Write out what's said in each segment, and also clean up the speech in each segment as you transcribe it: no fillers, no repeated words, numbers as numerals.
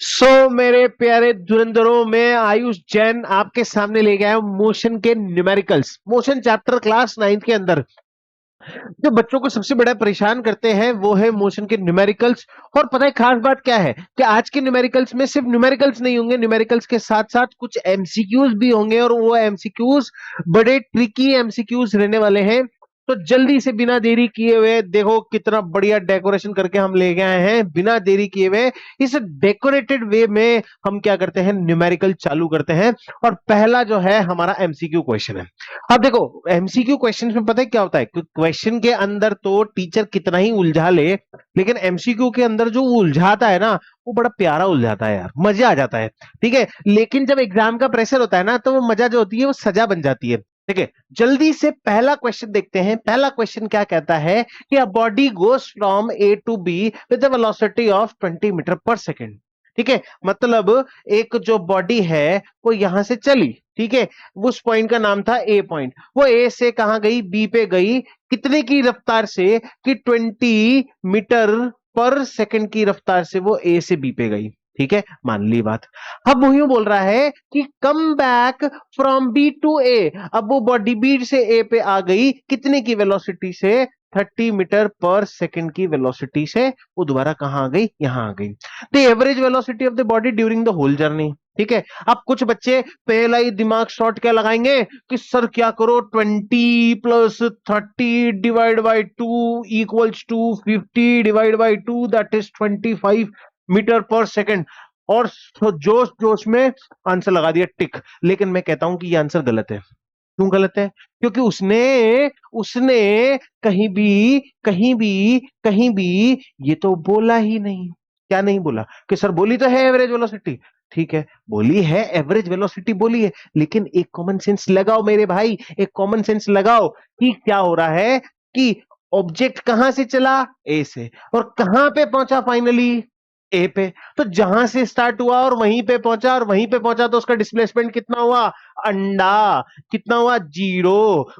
मेरे प्यारे धुरंधरों में आयुष जैन आपके सामने ले गया हूं मोशन के numericals. Motion chapter class 9th के अंदर जो बच्चों को सबसे बड़ा परेशान करते हैं वो है मोशन के न्यूमेरिकल्स। और पता है खास बात क्या है कि आज के न्यूमेरिकल्स में सिर्फ न्यूमेरिकल्स नहीं होंगे, न्यूमेरिकल्स के साथ साथ कुछ एमसीक्यूज भी होंगे और वो एमसीक्यूज बड़े ट्रिकी एमसीक्यूज रहने वाले हैं। तो जल्दी से बिना देरी किए हुए देखो कितना बढ़िया डेकोरेशन करके हम ले गए हैं। बिना देरी किए हुए इस डेकोरेटेड वे में हम क्या करते हैं, न्यूमेरिकल चालू करते हैं। और पहला जो है हमारा एमसीक्यू क्वेश्चन है। अब देखो एमसीक्यू क्वेश्चन में पता है क्या होता है, क्वेश्चन के अंदर तो टीचर कितना ही उलझा ले, लेकिन एमसीक्यू के अंदर जो वो उलझाता है ना वो बड़ा प्यारा उलझाता है यार, मजा आ जाता है। ठीक है, लेकिन जब एग्जाम का प्रेशर होता है ना तो वो मजा जो होती है वो सजा बन जाती है। ठीक है, जल्दी से पहला क्वेश्चन देखते हैं। पहला क्वेश्चन क्या कहता है कि a body goes from A to B with the velocity of 20 metre per second. ठीक है, मतलब एक जो बॉडी है वो यहां से चली, ठीक है, उस पॉइंट का नाम था ए पॉइंट। वो ए से कहां गई, बी पे गई। कितने की रफ्तार से कि 20 मीटर पर सेकंड की रफ्तार से वो ए से बी पे गई। ठीक है, मान ली बात। अब वो यूं बोल रहा है कि come back from B to A. अब वो बॉडी बी से ए पे आ गई कितने की वेलोसिटी से, 30 मीटर पर सेकंड की वेलोसिटी से। वो दोबारा कहां आ गई, यहां आ गई। The average velocity of the body during the whole journey. ठीक है, अब कुछ बच्चे पहला ही दिमाग शॉट क्या लगाएंगे कि सर क्या करो, 20 plus 30 divide by 2 equals to 50 divide by 2 that is 25 metre per second. और जोश जोश में आंसर लगा दिया टिक। लेकिन मैं कहता हूं कि ये आंसर गलत है। क्यों गलत है? क्योंकि उसने उसने कहीं भी ये तो बोला ही नहीं। क्या नहीं बोला? कि सर बोली तो है एवरेज वेलोसिटी। ठीक है, बोली है एवरेज वेलोसिटी बोली है, लेकिन एक कॉमन सेंस लगाओ मेरे भाई, एक कॉमन सेंस लगाओ कि क्या हो रहा है कि ऑब्जेक्ट कहां से चला, ए से, और कहां पे पहुंचा फाइनली, ए पे। तो जहां से स्टार्ट हुआ और वहीं पे पहुंचा और वहीं पे पहुंचा तो उसका डिस्प्लेसमेंट कितना हुआ, अंडा। कितना हुआ, 0।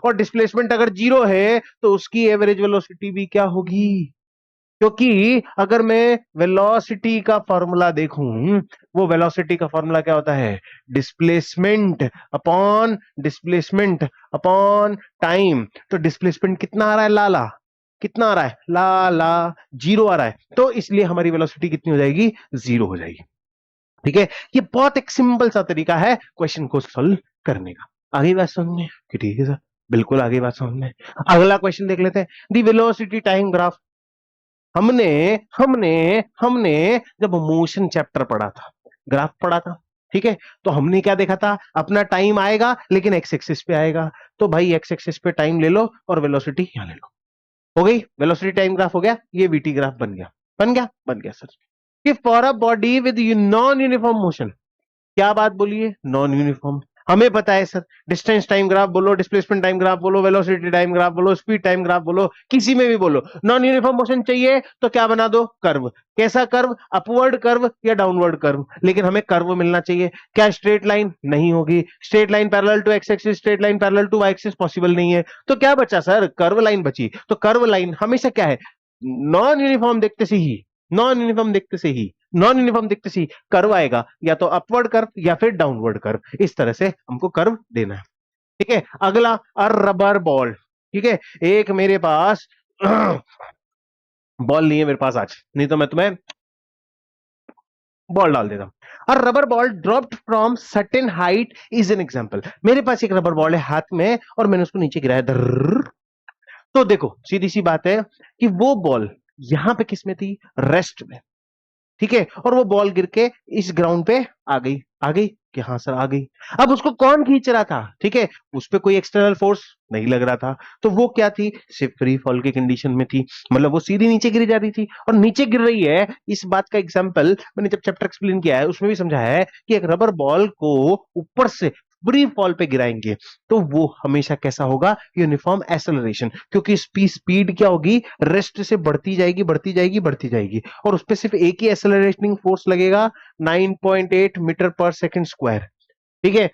और डिस्प्लेसमेंट अगर 0 है तो उसकी एवरेज वेलोसिटी भी क्या होगी? क्योंकि अगर मैं वेलोसिटी का फॉर्मूला देखूं, वो वेलोसिटी का फॉर्मूला क्या होता है, डिस्प्लेसमेंट अपॉन टाइम। तो डिस्प्लेसमेंट कितना आ रहा है, लाला, कितना आ रहा है, लाला, 0 आ रहा है। तो इसलिए हमारी वेलोसिटी कितनी हो जाएगी, 0 हो जाएगी। ठीक है, ये बहुत एक सिंपल सा तरीका है क्वेश्चन को सॉल्व करने का। आगे बात समझ में कि ठीक है सर, बिल्कुल आगे बात समझ में। अगला क्वेश्चन देख लेते हैं, दी वेलोसिटी टाइम ग्राफ। हमने हमने हमने जब मोशन चैप्टर पढ़ा था, ग्राफ पढ़ा था, ठीक है, तो हमने क्या देखा था, अपना टाइम आएगा लेकिन एक्स एक्सिस पे आएगा। तो भाई एक्स एक्सिस पे टाइम ले लो और वेलोसिटी यहां ले लो। हो गई वेलोसिटी टाइम ग्राफ, हो गया, ये वीटी ग्राफ बन गया, बन गया सर। कि for a body with non uniform motion, क्या बात बोलिए, नॉन यूनिफॉर्म। हमें पता है सर, डिस्टेंस टाइम ग्राफ बोलो, डिस्प्लेसमेंट टाइम ग्राफ बोलो, वेलोसिटी टाइम ग्राफ बोलो, स्पीड टाइम ग्राफ बोलो, किसी में भी बोलो, नॉन यूनिफॉर्म मोशन चाहिए तो क्या बना दो, कर्व। कैसा कर्व, अपवर्ड कर्व या डाउनवर्ड कर्व, लेकिन हमें कर्व मिलना चाहिए। क्या स्ट्रेट लाइन नहीं होगी, straight line parallel to X axis, straight line parallel to Y axis possible नहीं है। तो क्या बचा सर, कर्व लाइन बची। तो कर्व लाइन हमेशा क्या है, नॉन यूनिफॉर्म देखते से ही नॉन यूनिफॉर्म देखते से ही नॉन यूनिफॉर्म देखते से ही कर्व आएगा, या तो अपवर्ड कर्व या फिर डाउनवर्ड कर्व। इस तरह से हमको कर्व देना है। ठीक है, अगला रबर बॉल। ठीक है, एक मेरे पास बॉल नहीं है मेरे पास आज, नहीं तो मैं तुम्हें बॉल डाल देता। और rubber ball dropped from certain height is an example. मेरे पास एक रबर बॉल है हाथ में और मैंने उसको नीचे गिराया, दर्र। तो देखो सीधी सी बात है कि वो बॉल यहां पे किस में थी, रेस्ट में। ठीक है, और वो बॉल गिर के इस ग्राउंड पे आ गई कि हाँ सर आ गई। अब उसको कौन खींच रहा था, ठीक है, उस पर कोई एक्सटर्नल फोर्स नहीं लग रहा था। तो वो क्या थी, सिर्फ फ्री फॉल की कंडीशन में थी, मतलब वो सीधी नीचे गिरी जा रही थी। और नीचे गिर रही है, इस बात का एग्जांपल मैंने जब चैप्टर एक्सप्लेन किया है उसमें भी समझाया है कि एक रबर बॉल को ऊपर से फ्री फॉल पे गिराएंगे तो वो हमेशा कैसा होगा, यूनिफॉर्म एक्सेलरेशन। क्योंकि स्पीड क्या होगी, रेस्ट से बढ़ती जाएगी और उस पर सिर्फ एक ही एक्सेलरेटिंग फोर्स लगेगा, 9.8 मीटर पर सेकंड स्क्वायर। ठीक है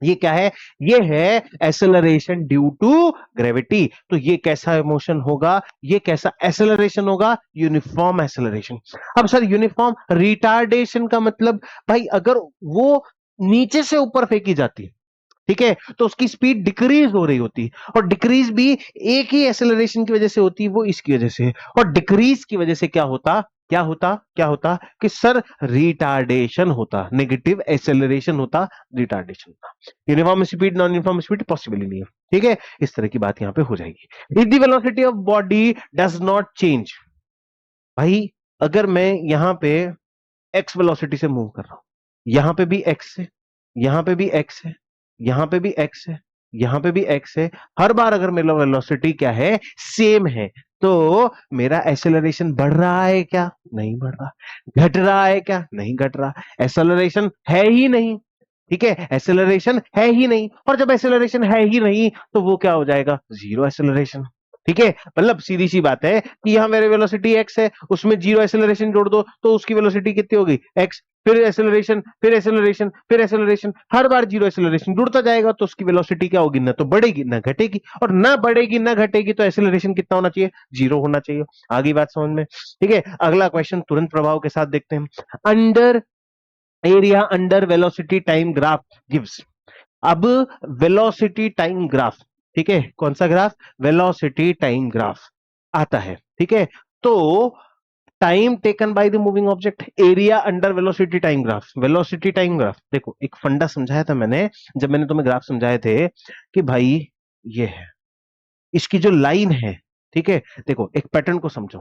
ये क्या है? ये है एक्सेलरेशन ड्यू टू ग्रेविटी। तो ये कैसा मोशन होगा? ये कैसा एक्सेलरेशन होगा? Uniform acceleration. अब सर यूनिफॉर्म रिटार्डेशन का मतलब, भाई अगर वो नीचे से ऊपर फेंकी जाती, ठीक है, तो उसकी स्पीड डिक्रीज हो रही होती, और डिक्रीज भी एक ही एक्सेलरेशन की वजह से होती, वो इसकी वजह से। और डिक्रीज की वजह से क्या होता? क्या होता कि सर रिटार्डेशन होता, नेगेटिव एक्सेलरेशन होता, रिटार्डेशन होता। Uniform speed non uniform speed possible ही नहीं है, ठीक है। इस तरह की बात यहां पे हो जाएगी। If the velocity of body does not change, भाई अगर मैं यहां पे एक्स वेलोसिटी से मूव कर रहा हूं, यहां पे भी एक्स है, यहां पे भी एक्स है, यहां पे भी एक्स है, यहां पे भी एक्स है, हर बार अगर मेरा वेलोसिटी क्या है? सेम है, तो मेरा एक्सेलरेशन बढ़ रहा है क्या? नहीं बढ़ रहा। घट रहा है क्या? नहीं घट रहा। एक्सेलरेशन है ही नहीं, ठीक है, एक्सेलरेशन है ही नहीं, और जब एक्सेलरेशन है ही नहीं तो वो क्या हो जाएगा? जीरो एक्सेलरेशन, ठीक है। मतलब सीधी सी बात है कि यहां मेरे वेलोसिटी एक्स है, उसमें जीरो एक्सेलरेशन जोड़ दो तो उसकी वेलोसिटी कितनी होगी? एक्स, फिर एक्सेलरेशन, फिर एक्सेलरेशन, फिर एक्सेलरेशन, हर बार जीरो एक्सेलरेशन जुड़ता जाएगा, तो उसकी वेलोसिटी क्या होगी? ना तो बढ़ेगी ना घटेगी, और ना बढ़ेगी ना घटेगी तो एक्सेलरेशन कितना होना चाहिए? जीरो होना चाहिए। आगे बात समझ में? ठीक है, अगला क्वेश्चन तुरंत प्रभाव के साथ देखते हैं। Under area under velocity time graph gives. अब वेलोसिटी टाइम ग्राफ, ठीक है, कौन सा ग्राफ? वेलोसिटी टाइम ग्राफ आता है, ठीक है। तो time taken by the moving object, area under velocity time graph. Velocity time graph, देखो एक फंडा समझाया था मैंने, जब मैंने तुम्हें ग्राफ समझाए थे कि भाई ये है, इसकी जो लाइन है, ठीक है, देखो एक पैटर्न को समझो।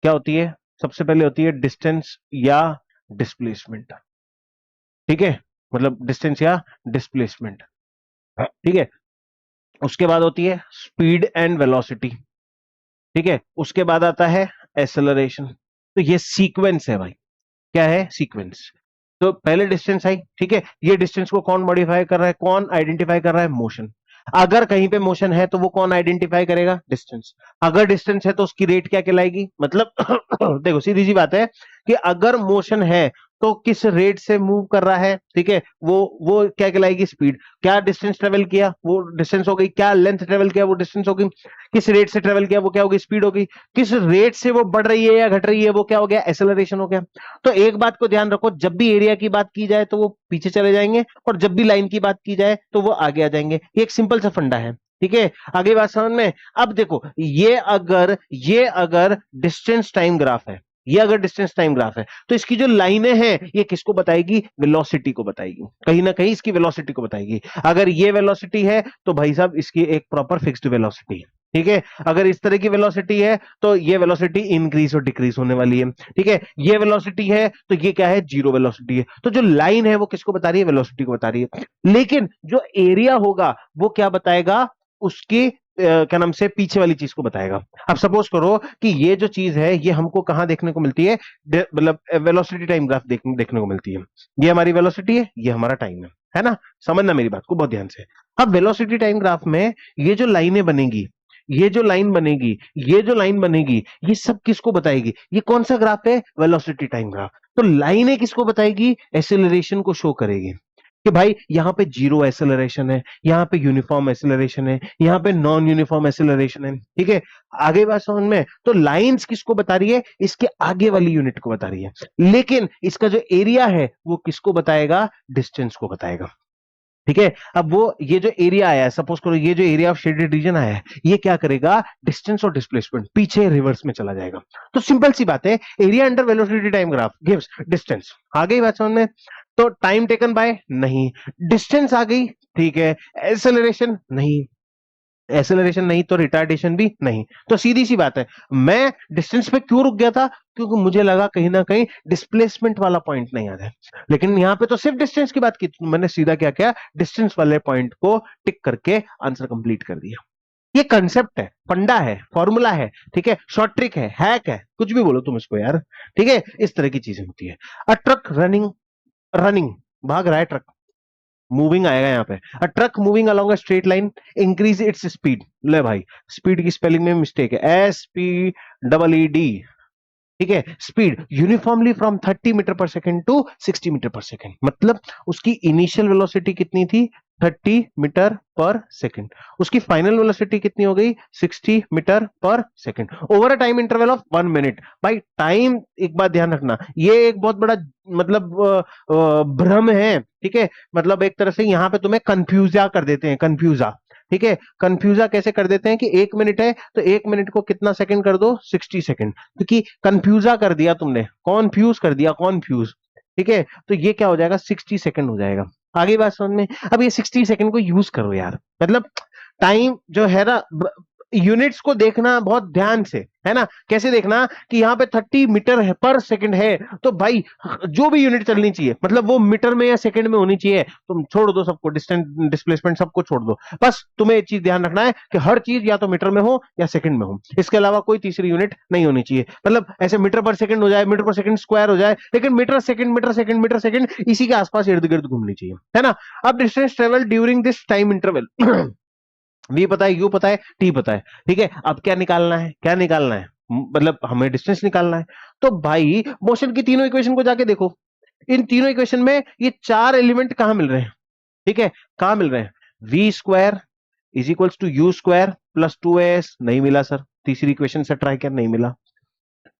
क्या होती है? सबसे पहले होती है डिस्टेंस या डिस्प्लेसमेंट, ठीक है, मतलब डिस्टेंस या डिस्प्लेसमेंट, ठीक है। उसके बाद होती है स्पीड एंड वेलोसिटी, ठीक है। उसके बाद आता है एक्सेलरेशन। तो ये सीक्वेंस है भाई, क्या है? सीक्वेंस। तो पहले डिस्टेंस आई, ठीक है, ये डिस्टेंस को कौन मॉडिफाई कर रहा है? कौन आइडेंटिफाई कर रहा है? मोशन। अगर कहीं पे मोशन है तो वो कौन आइडेंटिफाई करेगा? डिस्टेंस। अगर डिस्टेंस है तो उसकी रेट क्या कहलाएगी? मतलब देखो सीधी सी बात है कि अगर मोशन है तो किस रेट से मूव कर रहा है, ठीक है, वो क्या कहलाएगी? स्पीड। क्या डिस्टेंस ट्रेवल किया वो डिस्टेंस हो गई, क्या लेंथ ट्रेवल किया वो डिस्टेंस हो गई, किस रेट से ट्रेवल किया वो क्या होगी? स्पीड होगी। किस रेट से वो बढ़ रही है या घट रही है वो क्या हो गया? एक्सेलरेशन हो गया। तो एक बात को ध्यान रखो, जब भी एरिया की बात की जाए तो वो पीछे चले जाएंगे, और जब भी लाइन की बात की जाए तो वो आगे आ जाएंगे। ये एक सिंपल सा फंडा है, ठीक है। आगे बात समझ में? अब देखो ये अगर डिस्टेंस टाइम ग्राफ है, ये अगर डिस्टेंस टाइम ग्राफ है, तो इसकी जो लाइनें हैं ये किसको बताएगी? वेलोसिटी को बताएगी, कहीं ना कहीं इसकी वेलोसिटी को बताएगी। अगर ये वेलोसिटी है तो भाई साहब इसकी एक प्रॉपर फिक्स्ड वेलोसिटी है, ठीक है। अगर इस तरह की वेलोसिटी है तो ये वेलोसिटी इंक्रीज और डिक्रीज होने वाली है, ठीक है। ये वेलोसिटी है तो ये क्या है? जीरो वेलोसिटी है। तो जो लाइन है वो किसको बता रही है? वेलोसिटी को बता रही है। लेकिन जो एरिया होगा वो क्या बताएगा? उसके क्या नाम से पीछे वाली चीज को बताएगा। अब सपोज करो कि ये जो चीज है ये हमको कहां देखने को मिलती है? मतलब वेलोसिटी टाइम ग्राफ देखने को मिलती है। ये हमारी वेलोसिटी है, ये हमारा टाइम है ना? समझना मेरी बात को बहुत ध्यान से। अब वेलोसिटी टाइम ग्राफ में ये जो लाइनें बनेगी, ये जो लाइन बनेगी, ये जो लाइन बनेगी, ये सब किसको बताएगी? ये कौन सा ग्राफ है? Velocity time graph. तो लाइनें किसको बताएगी? एक्सेलरेशन को शो करेगी कि भाई यहां पे जीरो एक्सेलरेशन है, यहां पे यूनिफॉर्म एक्सेलरेशन है, यहां पे नॉन यूनिफॉर्म एक्सेलरेशन है, ठीक है। आगे बात समझ में? तो लाइंस किसको बता रही है? इसके आगे वाली यूनिट को बता रही है। लेकिन इसका जो एरिया है वो किसको बताएगा? डिस्टेंस को बताएगा, ठीक है। अब वो ये जो एरिया आया है, सपोज करो ये जो एरिया ऑफ शेडेड रीजन आया है, ये क्या करेगा? डिस्टेंस और डिस्प्लेसमेंट पीछे रिवर्स में चला जाएगा। तो सिंपल सी बात है, area under velocity time graph gives distance. आ गई बात समझ में? तो टाइम टेकन बाय नहीं, डिस्टेंस आ गई, ठीक है। एक्सेलरेशन नहीं, एक्सेलरेशन नहीं तो रिटार्डेशन भी नहीं। तो सीधी सी बात है, मैं डिस्टेंस पे क्यों रुक गया था? क्योंकि मुझे लगा कहीं ना कहीं डिस्प्लेसमेंट वाला पॉइंट नहीं आ रहा है। लेकिन यहां पे तो सिर्फ डिस्टेंस की बात की, तो मैंने सीधा क्या किया? डिस्टेंस वाले पॉइंट को टिक करके आंसर कंप्लीट कर दिया। ये कंसेप्ट है, फंडा है, फॉर्मूला है, ठीक है, शॉर्ट ट्रिक है, हैक है, कुछ भी बोलो तुम इसको यार, ठीक है। इस तरह की चीजें होती है। अ ट्रक रनिंग, रनिंग भाग रहा है ट्रक, मूविंग आएगा यहाँ पे। A truck moving along a straight line increase its speed. ले भाई, स्पीड की स्पेलिंग में मिस्टेक है, SPEED, ठीक है। Speed uniformly from 30 metre per second to 60 metre per second. मतलब उसकी इनिशियल वेलोसिटी कितनी थी? 30 मीटर पर सेकंड। उसकी फाइनल वेलोसिटी कितनी हो गई? 60 metre per second over a time interval of 1 minute. भाई टाइम एक बात ध्यान रखना, ये एक बहुत बड़ा मतलब भ्रम है, ठीक है। मतलब एक तरह से यहां पे तुम्हें कंफ्यूजा कर देते हैं, कंफ्यूजा, ठीक है। कंफ्यूजा कैसे कर देते हैं कि 1 मिनट है तो 1 मिनट को कितना सेकंड कर दो? 60 सेकंड, क्योंकि कंफ्यूजा कर दिया तुमने, कॉन्फ्यूज कर दिया, कॉन्फ्यूज, ठीक है। तो ये क्या हो जाएगा? 60 सेकंड हो जाएगा। आगे बात समझ में? अब ये 60 सेकंड को यूज करो यार, मतलब टाइम जो है ना, यूनिट्स को देखना बहुत ध्यान से, है ना। कैसे देखना कि यहाँ पे 30 मीटर है पर सेकंड है, तो भाई जो भी यूनिट चलनी चाहिए मतलब वो मीटर में या सेकंड में होनी चाहिए। तुम छोड़ दो सबको, डिस्टेंस डिस्प्लेसमेंट सबको छोड़ दो, बस तुम्हें एक चीज ध्यान रखना है कि हर चीज या तो मीटर में हो या सेकंड में हो, इसके अलावा कोई तीसरी यूनिट नहीं होनी चाहिए। मतलब ऐसे मीटर पर सेकंड हो जाए, मीटर पर सेकंड स्क्वायर हो जाए, लेकिन metre second metre second metre second इसी के आसपास इर्द गिर्द घूमनी चाहिए, है ना। अब distance travel during this time interval v पता है, यू पता है, टी पता है, ठीक है। अब क्या निकालना है? क्या निकालना है? मतलब हमें डिस्टेंस निकालना है। तो भाई मोशन की तीनों इक्वेशन को जाके देखो, इन तीनों इक्वेशन में ये चार एलिमेंट कहां मिल रहे हैं? ठीक है, कहां मिल रहे हैं? V square is equals to u square plus 2as, नहीं मिला सर। तीसरी इक्वेशन से ट्राई कर, नहीं मिला।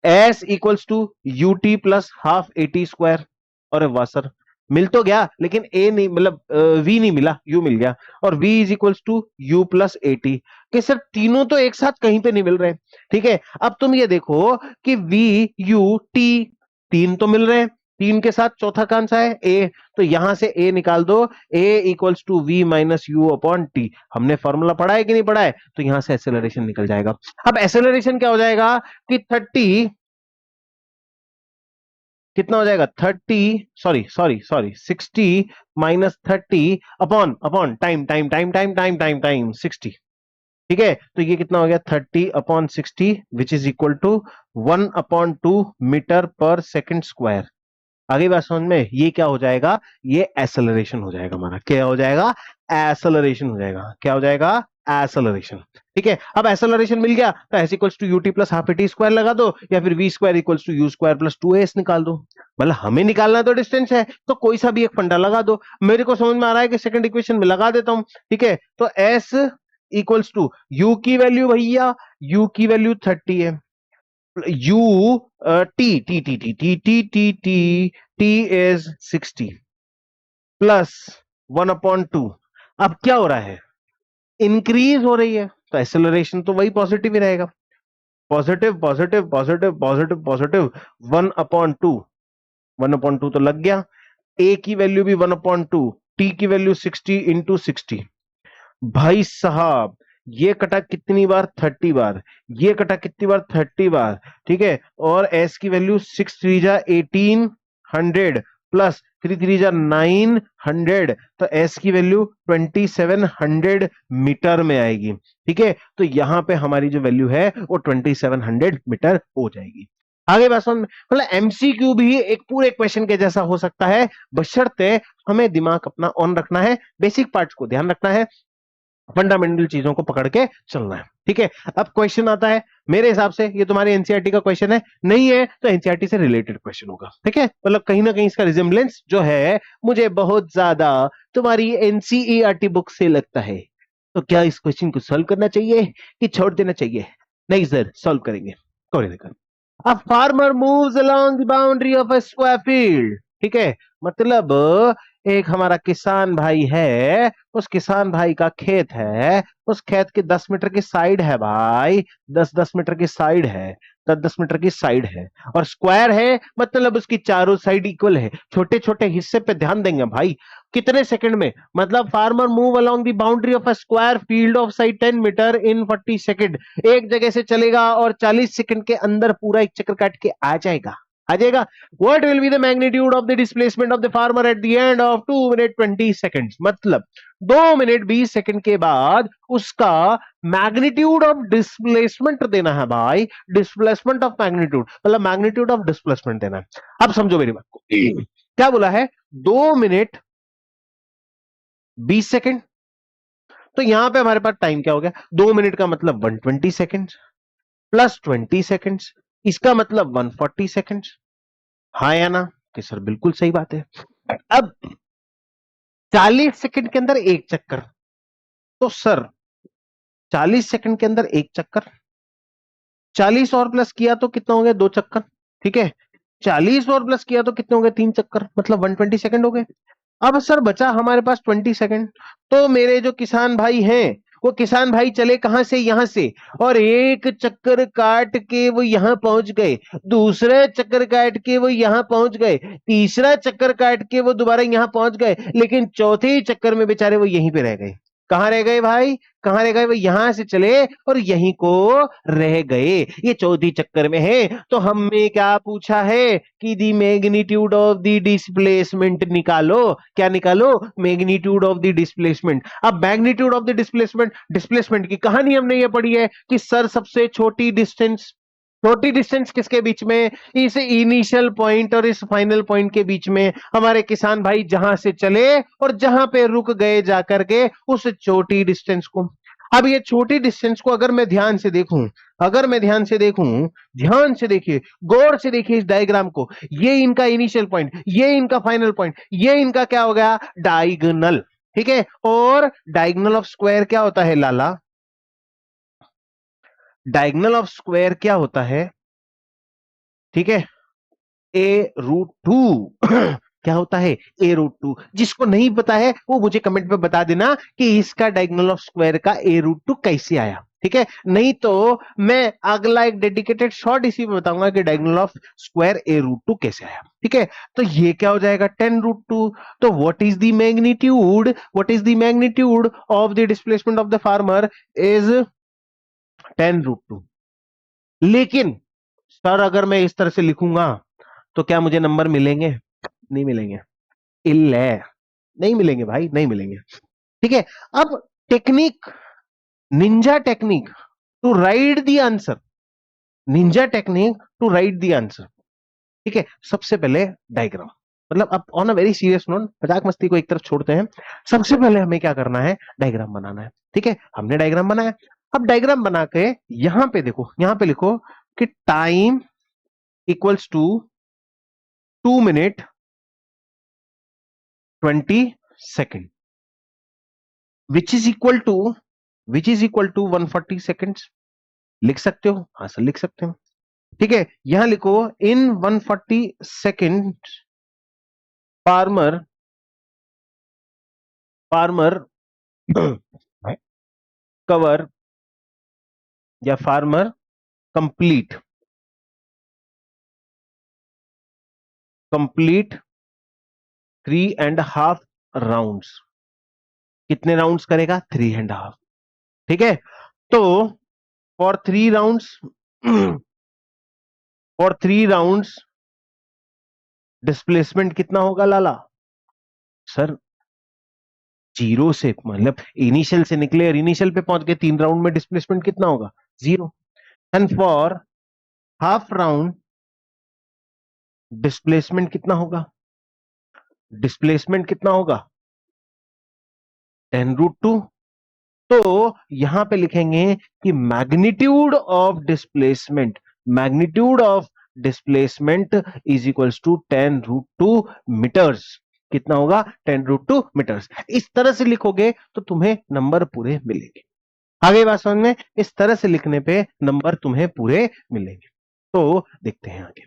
S equals to u t plus half a t square, और वाह सर, मिल तो गया लेकिन ए नहीं, मतलब वी नहीं मिला, यू मिल गया। और v is equals to you plus A t, कि सर तीनों तो एक साथ कहीं पे नहीं मिल रहे, ठीक है। अब तुम ये देखो कि v u t तीन तो मिल रहे हैं, तीन के साथ चौथा कौन सा है? a, तो यहां से a निकाल दो, a equals to v minus u upon t. हमने फॉर्मूला पढ़ा है कि नहीं पढ़ा है? तो यहां से एक्सेलरेशन निकल जाएगा। अब एक्सेलरेशन क्या हो जाएगा कि 30, कितना हो जाएगा? 30, sorry sorry sorry 60 minus 30 upon upon time time time time time time time 60, ठीक है। तो ये कितना हो गया? 30 upon 60 which is equal to 1/2 metre per second square. आगे बात समझ में? ये क्या हो जाएगा? ये एसेलरेशन हो जाएगा हमारा। क्या हो जाएगा? एसेलरेशन हो जाएगा। क्या हो जाएगा? एसेलरेशन, ठीक है। अब एसेलरेशन मिल गया तो s equals to u t plus half a t square लगा दो, या फिर v square equals to u square plus 2as निकाल दो। मतलब हमें निकालना तो डिस्टेंस है, तो कोई सा भी एक फंडा लगा दो। मेरे को समझ में आ रहा है कि सेकंड इक्वेशन में लगा देता हूं, ठीक है। तो एस इक्वल्स टू यू की वैल्यू, भैया यू की वैल्यू 30 है, u t t t t t t t t t is 60 plus 1/2। अब क्या हो रहा है? इंक्रीज हो रही है, तो एक्सेलरेशन तो वही पॉजिटिव ही रहेगा। Positive positive positive positive positive, 1/2, 1/2 तो लग गया। a की वैल्यू भी 1/2, t की वैल्यू 60 इंटू 60। भाई साहब ये कटा कितनी बार? 30 बार। ये कटा कितनी बार? 30 बार, ठीक है। और एस की वैल्यू 6 3 जा 1800 प्लस 3 3 जा 900, तो एस की वैल्यू 2700 मीटर में आएगी, ठीक है। तो यहां पे हमारी जो वैल्यू है वो 2700 मीटर हो जाएगी। आगे बात समझ में? मतलब एमसीक्यू भी एक पूरे क्वेश्चन के जैसा हो सकता है, बशर्ते हमें दिमाग अपना ऑन रखना है, बेसिक पार्ट्स को ध्यान रखना है, फंडामेंटल चीजों को पकड़ के चलना है, ठीक है। अब क्वेश्चन आता है, मेरे हिसाब से ये तुम्हारे एनसीईआरटी का क्वेश्चन है, नहीं है तो एनसीईआरटी से रिलेटेड क्वेश्चन होगा, ठीक है। मतलब कहीं ना कहीं इसका रिजेम्बलेंस जो है मुझे बहुत ज्यादा तुम्हारी एनसीईआरटी बुक से लगता है। तो क्या इस क्वेश्चन को सॉल्व करना चाहिए कि छोड़ देना चाहिए? नहीं सर, सॉल्व करेंगे, कोई नहीं। A farmer moves along the boundary of a square field, ठीक है। मतलब एक हमारा किसान भाई है, उस किसान भाई का खेत है, उस खेत के 10 मीटर की साइड है भाई, 10-10 मीटर की साइड है, 10-10 मीटर की साइड है, और स्क्वायर है मतलब उसकी चारों साइड इक्वल है। छोटे छोटे हिस्से पे ध्यान देंगे भाई। कितने सेकंड में? मतलब farmer move along the boundary of a square field of side 10 metre in 40 second. एक जगह से चलेगा और 40 सेकंड के अंदर पूरा एक चक्कर काट के आ जाएगा, आ जाएगा। What will be the magnitude of the displacement of the farmer at the end of 2 minute 20 seconds? मतलब 2 मिनट 20 सेकंड के बाद उसका मैग्नीट्यूड ऑफ डिस्प्लेसमेंट देना है भाई। डिस्प्लेसमेंट ऑफ मैग्नीट्यूड मतलब मैग्नीट्यूड ऑफ डिस्प्लेसमेंट देना है। अब समझो मेरी बात को, क्या बोला है? 2 मिनट 20 सेकंड। तो यहां पे हमारे पास टाइम क्या हो गया? 2 मिनट का मतलब 120 सेकंड प्लस 20 सेकंड्स, इसका मतलब 140 सेकंड्स। हाँ या ना? कि सर बिल्कुल सही बात है। अब 40 सेकंड के अंदर एक चक्कर। तो सर 40 सेकंड के अंदर एक चक्कर, 40 और प्लस किया तो कितना हो गया, 2 चक्कर। ठीक है, 40 और प्लस किया तो कितने हो गए, 3 चक्कर, मतलब 120 सेकंड हो गए। अब सर बचा हमारे पास 20 सेकंड। तो मेरे जो किसान भाई हैं, वो किसान भाई चले कहां से, यहां से, और एक चक्कर काट के वो यहां पहुंच गए, दूसरे चक्कर काट के वो यहां पहुंच गए, तीसरा चक्कर काट के वो दोबारा यहां पहुंच गए, लेकिन चौथे चक्कर में बेचारे वो यहीं पे रह गए। कहां रह गए भाई, कहां रह गए, वो यहां से चले और यहीं को रह गए, ये चौथी चक्कर में है। तो हमने क्या पूछा है कि दी मैग्नीट्यूड ऑफ द डिस्प्लेसमेंट निकालो। क्या निकालो, मैग्नीट्यूड ऑफ द डिस्प्लेसमेंट। अब magnitude of the displacement, displacement की कहानी हमने ये पढ़ी है कि सर सबसे छोटी डिस्टेंस, छोटी डिस्टेंस किसके बीच में, इस इनिशियल पॉइंट और इस फाइनल पॉइंट के बीच में हमारे किसान भाई जहां से चले और जहां पे रुक गए जाकर के उस छोटी डिस्टेंस को। अब ये छोटी डिस्टेंस को अगर मैं ध्यान से देखूं, अगर मैं ध्यान से देखूं, ध्यान से देखिए, गौर से देखिए इस डायग्राम को, ये इनका इनिशियल पॉइंट, ये इनका फाइनल पॉइंट, ये इनका क्या हो गया, डायगोनल। ठीक है, और डायगोनल ऑफ स्क्वायर क्या होता है लाला, डायगोनल ऑफ स्क्वायर क्या होता है, ठीक है, A√2 क्या होता है, A√2। जिसको नहीं पता है वो मुझे कमेंट में बता देना कि इसका डायगोनल ऑफ स्क्वायर का A√2 कैसे आया। ठीक है, नहीं तो मैं अगला एक डेडिकेटेड शॉर्ट इसी में बताऊंगा कि डायगोनल ऑफ स्क्वायर A√2 कैसे आया। ठीक है, तो ये क्या हो जाएगा, 10√2। तो what is the magnitude, what is the magnitude of the displacement of the farmer is 10√2। लेकिन सर अगर मैं इस तरह से लिखूंगा तो क्या मुझे नंबर मिलेंगे, नहीं मिलेंगे, इल है, नहीं मिलेंगे भाई, नहीं मिलेंगे। ठीक है, अब technique, ninja technique to write the answer, ninja technique to write the answer. ठीक है, सबसे पहले डायग्राम, मतलब अब on a very serious note, मजाक मस्ती को एक तरफ छोड़ते हैं, सबसे पहले हमें क्या करना है, डायग्राम बनाना है। ठीक है, हमने डायग्राम बनाया। अब डायग्राम बना के यहां पे देखो, यहां पे लिखो कि time equals to 2 minute 20 second, which is equal to, which is equal to 140 seconds. लिख सकते हो, हाँ सर लिख सकते हो। ठीक है, यहां लिखो इन 140 सेकेंड फार्मर, फार्मर कवर या फार्मर कंप्लीट, कंप्लीट 3.5 राउंड्स। कितने राउंड्स करेगा, 3.5। ठीक है, तो for 3 rounds, for 3 rounds displacement कितना होगा लाला, सर जीरो से, मतलब इनिशियल से निकले और इनिशियल पे पहुंच गए, 3 राउंड में डिस्प्लेसमेंट कितना होगा, 0। And for half round displacement कितना होगा, डिस्प्लेसमेंट कितना होगा, 10√2। तो यहां पे लिखेंगे कि magnitude of displacement, magnitude of displacement is equals to 10√2 metres. कितना होगा, 10√2 मीटर्स। इस तरह से लिखोगे तो तुम्हें नंबर पूरे मिलेंगे। आगे बात समझ में, इस तरह से लिखने पे नंबर तुम्हें पूरे मिलेंगे। तो देखते हैं आगे।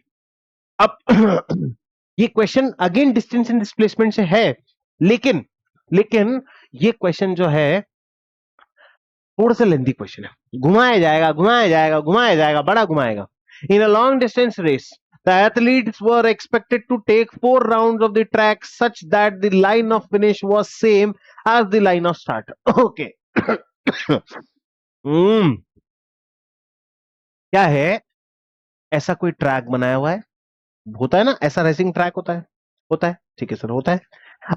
अब ये question again distance and displacement से है, लेकिन लेकिन ये क्वेश्चन जो है थोड़ा सा लेंथी क्वेश्चन है, घुमाया जाएगा, घुमाया जाएगा, घुमाया जाएगा, बड़ा घुमाएगा। In a long distance race the athletes were expected to take 4 rounds of the track such that the line of finish was same as the line of start. Okay. क्या है, ऐसा कोई ट्रैक बनाया हुआ है, होता है ना, ऐसा रेसिंग ट्रैक होता है, होता है, ठीक है सर होता है।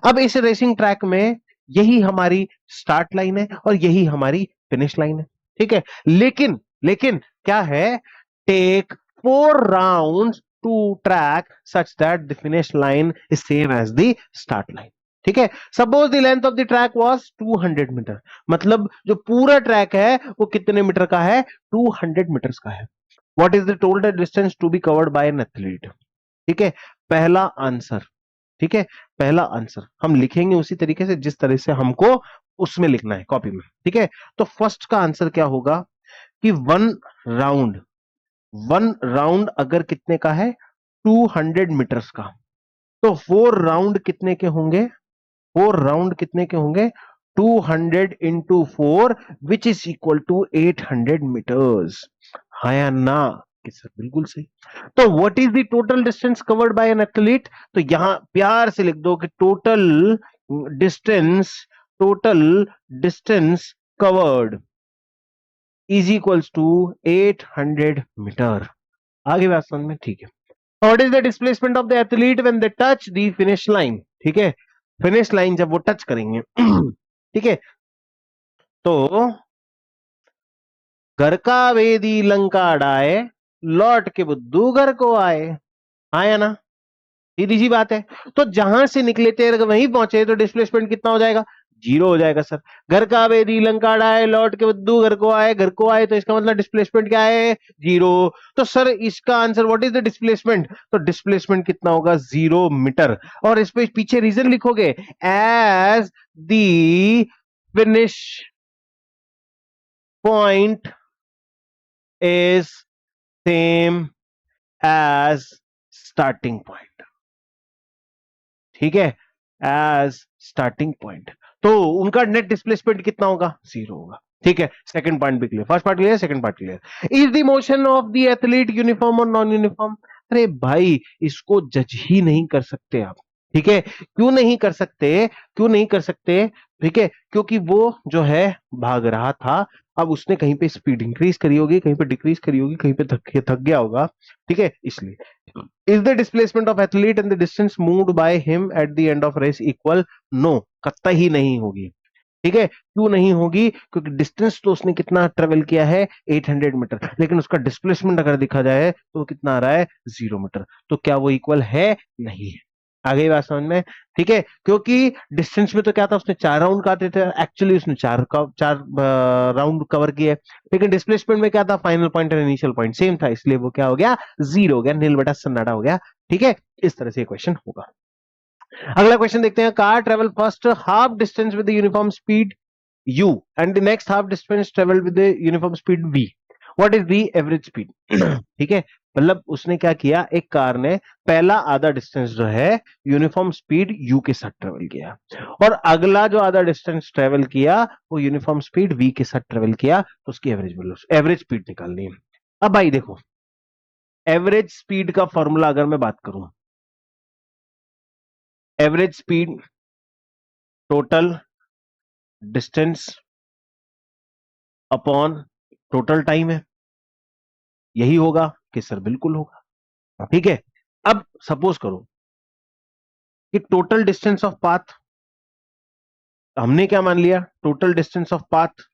अब इस रेसिंग ट्रैक में यही हमारी स्टार्ट लाइन है और यही हमारी फिनिश लाइन है। ठीक है, लेकिन लेकिन क्या है, take 4 rounds to track such that the finish line is same as the start line. ठीक है, suppose the length of the track was 200 metre, मतलब जो पूरा ट्रैक है वो कितने मीटर का है, 200 मीटर्स का है। What is the total distance to be covered by an athlete. ठीक है, पहला आंसर, ठीक है, पहला आंसर हम लिखेंगे उसी तरीके से जिस तरह से हमको उसमें लिखना है कॉपी में। ठीक है, तो फर्स्ट का आंसर क्या होगा कि राउंड वन राउंड अगर कितने का है 200 मीटर्स का, तो 4 राउंड कितने के होंगे, 4 राउंड कितने के होंगे 200 into 4 which is equal to 800 metres. हाँ या ना कि सर बिल्कुल सही। तो what is the total distance covered by an athlete, तो यहां प्यार से लिख दो कि total distance covered is equals to 800 metre. आगे बात समझ में, ठीक है। What is the displacement of the athlete when they touch the finish line, ठीक है, फिनिश लाइन जब वो टच करेंगे ठीक है, तो घर का वेदी लंका डाए, लौट के बुद्धू घर को आए। आया ना, सीधी सी बात है। तो जहां से निकले थे अगर वहीं पहुंचे तो डिस्प्लेसमेंट कितना हो जाएगा, 0 हो जाएगा सर। घर का वेदी लंका डाए, लौट के बुद्धू घर को आए, घर को आए तो इसका मतलब डिस्प्लेसमेंट क्या है 0। तो सर इसका answer what is the displacement, तो डिस्प्लेसमेंट कितना होगा 0 मीटर। और इस पे पीछे रीजन लिखोगे as the finish point is same as starting point, ठीक है, एज स्टार्टिंग पॉइंट। तो उनका नेट डिस्प्लेसमेंट कितना होगा 0 होगा। ठीक है, सेकंड पॉइंट भी clear, first part clear, second part clear. Is the motion of the athlete uniform और नॉन यूनिफॉर्म, अरे भाई इसको जज ही नहीं कर सकते आप। ठीक है, क्यों नहीं कर सकते, क्यों नहीं कर सकते, ठीक है, क्योंकि वो जो है भाग रहा था, अब उसने कहीं पे स्पीड इंक्रीज करी होगी, कहीं पे डिक्रीज करी होगी, कहीं पे थक गया होगा। ठीक है, इसलिए is the displacement of athlete and the distance moved by him at the end of race equal, no, कत्ता ही नहीं होगी। ठीक है, क्यों नहीं होगी, क्योंकि डिस्टेंस तो उसने कितना ट्रेवल किया है 800 मीटर, लेकिन उसका डिस्प्लेसमेंट अगर दिखा जाए तो कितना आ रहा है 0 मीटर। तो क्या वो इक्वल है, नहीं है। आगे बात समझ में, ठीक है, क्योंकि डिस्टेंस में तो क्या था उसने 4 राउंड काटे थे, एक्चुअली उसने चार राउंड कवर किए, लेकिन डिस्प्लेसमेंट में क्या था फाइनल पॉइंट और इनिशियल पॉइंट सेम था, इसलिए वो क्या हो गया 0 हो गया, नील बटा सन्नाटा हो गया। ठीक है, इस तरह से क्वेश्चन होगा। अगला क्वेश्चन देखते हैं, car travel first half distance with uniform speed u and the next half distance traveled with the uniform speed v, what is the average speed ठीक है, मतलब उसने क्या किया, एक कार ने पहला आधा डिस्टेंस जो है यूनिफॉर्म स्पीड u के साथ ट्रेवल किया, और अगला जो आधा डिस्टेंस ट्रेवल किया वो यूनिफॉर्म स्पीड v के साथ ट्रेवल किया, तो उसकी एवरेज स्पीड निकालनी है। अब भाई देखो, एवरेज स्पीड का फॉर्मूला अगर मैं बात करूं, average speed total distance upon total time है, यही होगा कि सर बिल्कुल होगा। ठीक है, अब सपोज करो कि टोटल डिस्टेंस ऑफ पाथ, हमने क्या मान लिया, टोटल डिस्टेंस ऑफ पाथ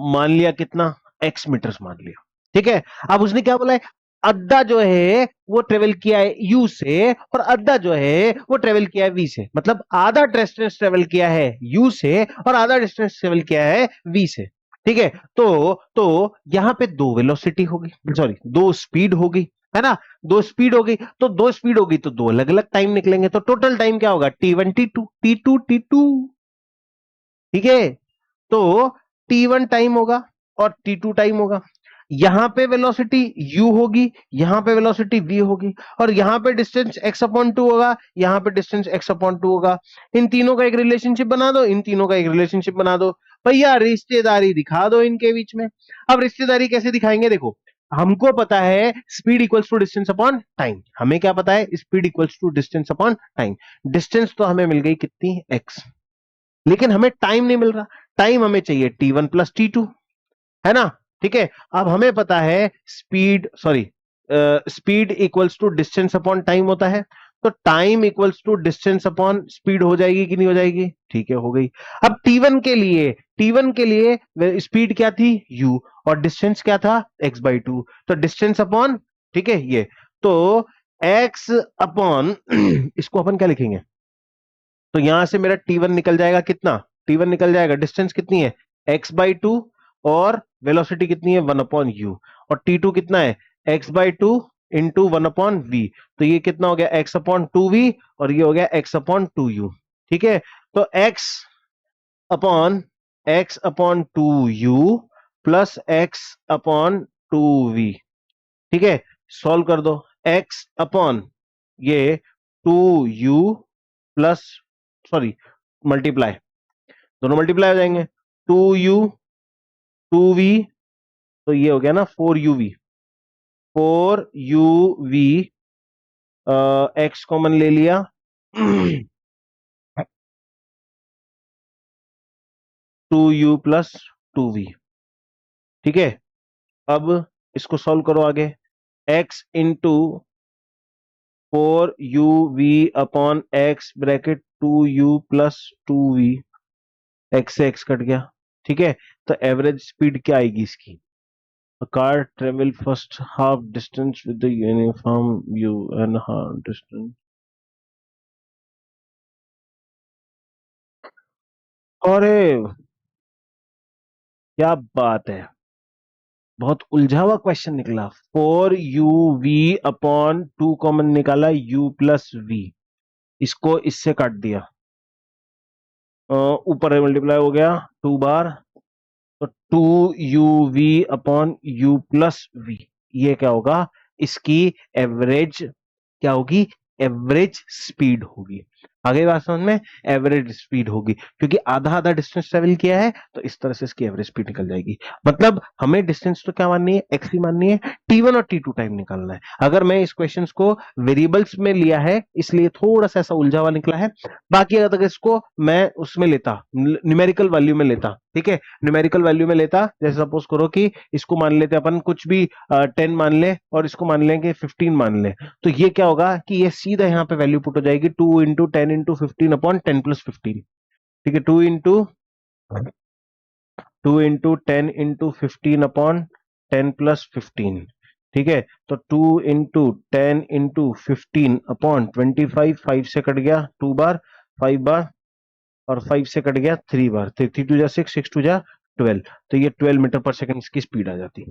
मान लिया कितना x मीटर्स मान लिया। ठीक है, अब उसने क्या बोला है, अद्धा जो है वो ट्रेवल किया है u से, और अद्धा जो है वो ट्रेवल किया है v से, मतलब आधा डिस्टेंस ट्रेवल किया है u से और आधा डिस्टेंस ट्रेवल किया है v से। ठीक है, तो यहां पे 2 वेलोसिटी होगी, सॉरी 2 स्पीड होगी, है ना, 2 स्पीड होगी, तो 2 स्पीड होगी तो 2 अलग अलग टाइम निकलेंगे, तो टोटल टाइम क्या होगा t1 t2 t2 t2। ठीक है, तो t1 टाइम होगा और t2 टाइम होगा, यहां पे वेलोसिटी u होगी, यहां पे वेलोसिटी v होगी, और यहां पे डिस्टेंस x अपॉन 2 होगा, यहां पे डिस्टेंस x अपॉन 2 होगा। इन तीनों का एक रिलेशनशिप बना दो, इन तीनों का एक रिलेशनशिप बना दो, भैया रिश्तेदारी दिखा दो इनके बीच में। अब रिश्तेदारी कैसे दिखाएंगे, देखो हमको पता है speed equals to distance upon time, हमें क्या पता है speed equals to distance upon time. Distance तो हमें मिल गई कितनी x, लेकिन हमें टाइम नहीं मिल रहा, टाइम हमें चाहिए t1 प्लस t2, है ना। ठीक है, अब हमें पता है speed equals to distance upon time होता है, तो time equals to distance upon speed हो जाएगी कि नहीं हो जाएगी, ठीक है हो गई। अब t1 के लिए स्पीड क्या थी u, और डिस्टेंस क्या था x/2, तो डिस्टेंस अपॉन, ठीक है ये, तो x अपॉन इसको अपन क्या लिखेंगे, तो यहां से मेरा t1 निकल जाएगा कितना, t1 निकल जाएगा, डिस्टेंस कितनी है x/2 और वेलोसिटी कितनी है 1/u, और t2 कितना है x/2 इंटू 1/v। तो ये कितना हो गया x/2v और ये हो गया x/2u। ठीक है, तो x/2u प्लस x/2v। ठीक है, सॉल्व कर दो। x अपॉन ये 2u प्लस, सॉरी, मल्टीप्लाई, दोनों मल्टीप्लाई हो जाएंगे। 2u 2v, तो ये हो गया ना 4uv। 4uv, x कॉमन ले लिया 2u प्लस 2v। ठीक है, अब इसको सॉल्व करो आगे। x into 4uv upon x bracket 2u plus 2v, x से x कट गया। ठीक है, तो एवरेज स्पीड क्या आएगी इसकी? A car travel first half distance with the uniform u and half distance। अरे क्या बात है, बहुत उलझा हुआ क्वेश्चन निकला। 4uv अपॉन 2 कॉमन निकाला u प्लस v, इसको इससे काट दिया, ऊपर मल्टीप्लाई हो गया 2 बार, तो 2uv upon u plus v, ये क्या होगा? इसकी एवरेज क्या होगी? एवरेज स्पीड होगी। आगे बात समझ में? एवरेज स्पीड होगी, क्योंकि आधा आधा डिस्टेंस ट्रेवल किया है, तो इस तरह से इसकी एवरेज स्पीड निकल जाएगी। मतलब हमें डिस्टेंस तो क्या माननी है? एक्स ही माननी है, t1 और t2 टाइम निकालना है। अगर मैं इस क्वेश्चन को वेरिएबल्स में लिया है, इसलिए थोड़ा सा ऐसा उलझा हुआ निकला है। बाकी अगर इसको मैं उसमें लेता, न्यूमेरिकल वैल्यू में लेता, ठीक है, न्यूमेरिकल वैल्यू में लेता, जैसे सपोज करो कि इसको मान लेते अपन, कुछ भी 10 मान ले और इसको मान लेंगे 15 मान ले, तो ये क्या होगा कि ये सीधा यहाँ पे वैल्यू पुट हो जाएगी 2 इंटू 10 इंटू 15 अपॉन 10 प्लस 15। ठीक है, 2 इंटू 10 इंटू 15 अपॉन 10 प्लस 15। ठीक है, तो 2 इंटू 10 इंटू 15 अपॉन 25, 5 से कट गया 2 बार, 5 बार, और 5 से कट गया 3 बार, 3 2 जा 6, 6 2 जा 12, तो ये 12 मीटर पर सेकंड इसकी स्पीड आ जाती है।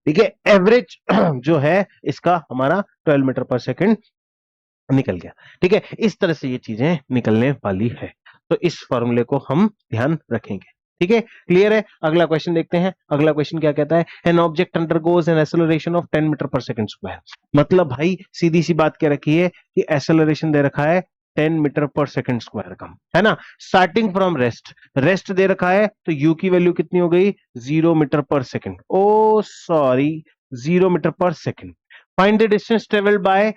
ठीक है, एवरेज जो है इसका हमारा 12 मीटर पर सेकंड निकल गया। ठीक है, इस तरह से ये चीजें निकलने वाली है, तो इस फॉर्मूले को हम ध्यान रखेंगे। ठीक है, क्लियर है? अगला क्वेश्चन देखते हैं। अगला क्वेश्चन क्या कहता है? An object undergoes an acceleration of 10 metre per second square. मतलब भाई सीधी सी बात क्या रखी है कि एक्सेलरेशन दे रखा है 10 मीटर पर सेकंड स्क्वायर का, है ना। स्टार्टिंग फ्रॉम रेस्ट, रेस्ट दे रखा है, तो यू की वैल्यू कितनी हो गई? 0 metre per second, O sorry 0 metre per second. Find the distance travelled by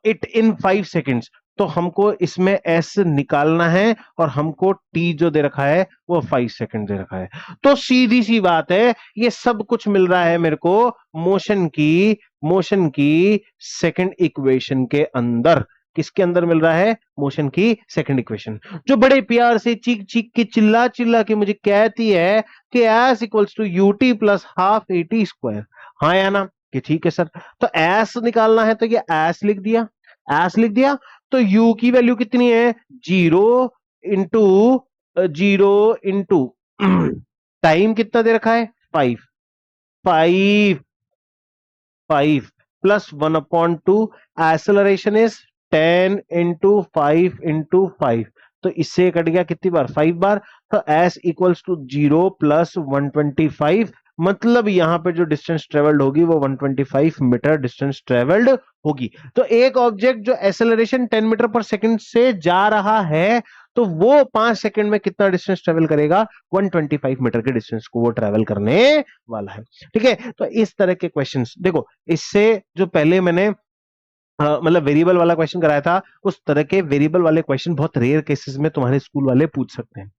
it in 5 seconds. तो हमको इसमें s निकालना है और हमको t जो दे रखा है वो 5 सेकंड दे रखा है। तो सीधी सी बात है, ये सब कुछ मिल रहा है मेरे को मोशन की सेकंड इक्वेशन के अंदर। किसके अंदर मिल रहा है? मोशन की सेकंड इक्वेशन, जो बड़े प्यार से चीख चीख के चिल्ला चिल्ला के मुझे कहती है कि s equals to ut plus half at square. हाँ या ना कि ठीक है सर, तो एस निकालना है, तो ये एस लिख दिया, एस लिख दिया। तो u की वैल्यू कितनी है? 0 इंटू टाइम कितना दे रखा है? 5 5 5 plus 1/2, acceleration is 10 into 5 into 5, तो इससे कट गया कितनी बार? 5 बार। तो s इक्वल्स टू 0 प्लस 125, मतलब यहां पे जो डिस्टेंस ट्रेवल्ड होगी वो 125 मीटर डिस्टेंस ट्रेवल्ड होगी। तो एक ऑब्जेक्ट जो एक्सेलरेशन 10 मीटर पर सेकंड से जा रहा है, तो वो 5 सेकंड में कितना डिस्टेंस ट्रेवल करेगा? 125 मीटर के डिस्टेंस को वो ट्रेवल करने वाला है। ठीक है, तो इस तरह के क्वेश्चंस देखो, इससे जो पहले मैंने मतलब वेरिएबल वाला क्वेश्चन कराया था, उस तरह के वेरिएबल वाले क्वेश्चन बहुत रेयर केसेस में तुम्हारे स्कूल वाले पूछ सकते हैं।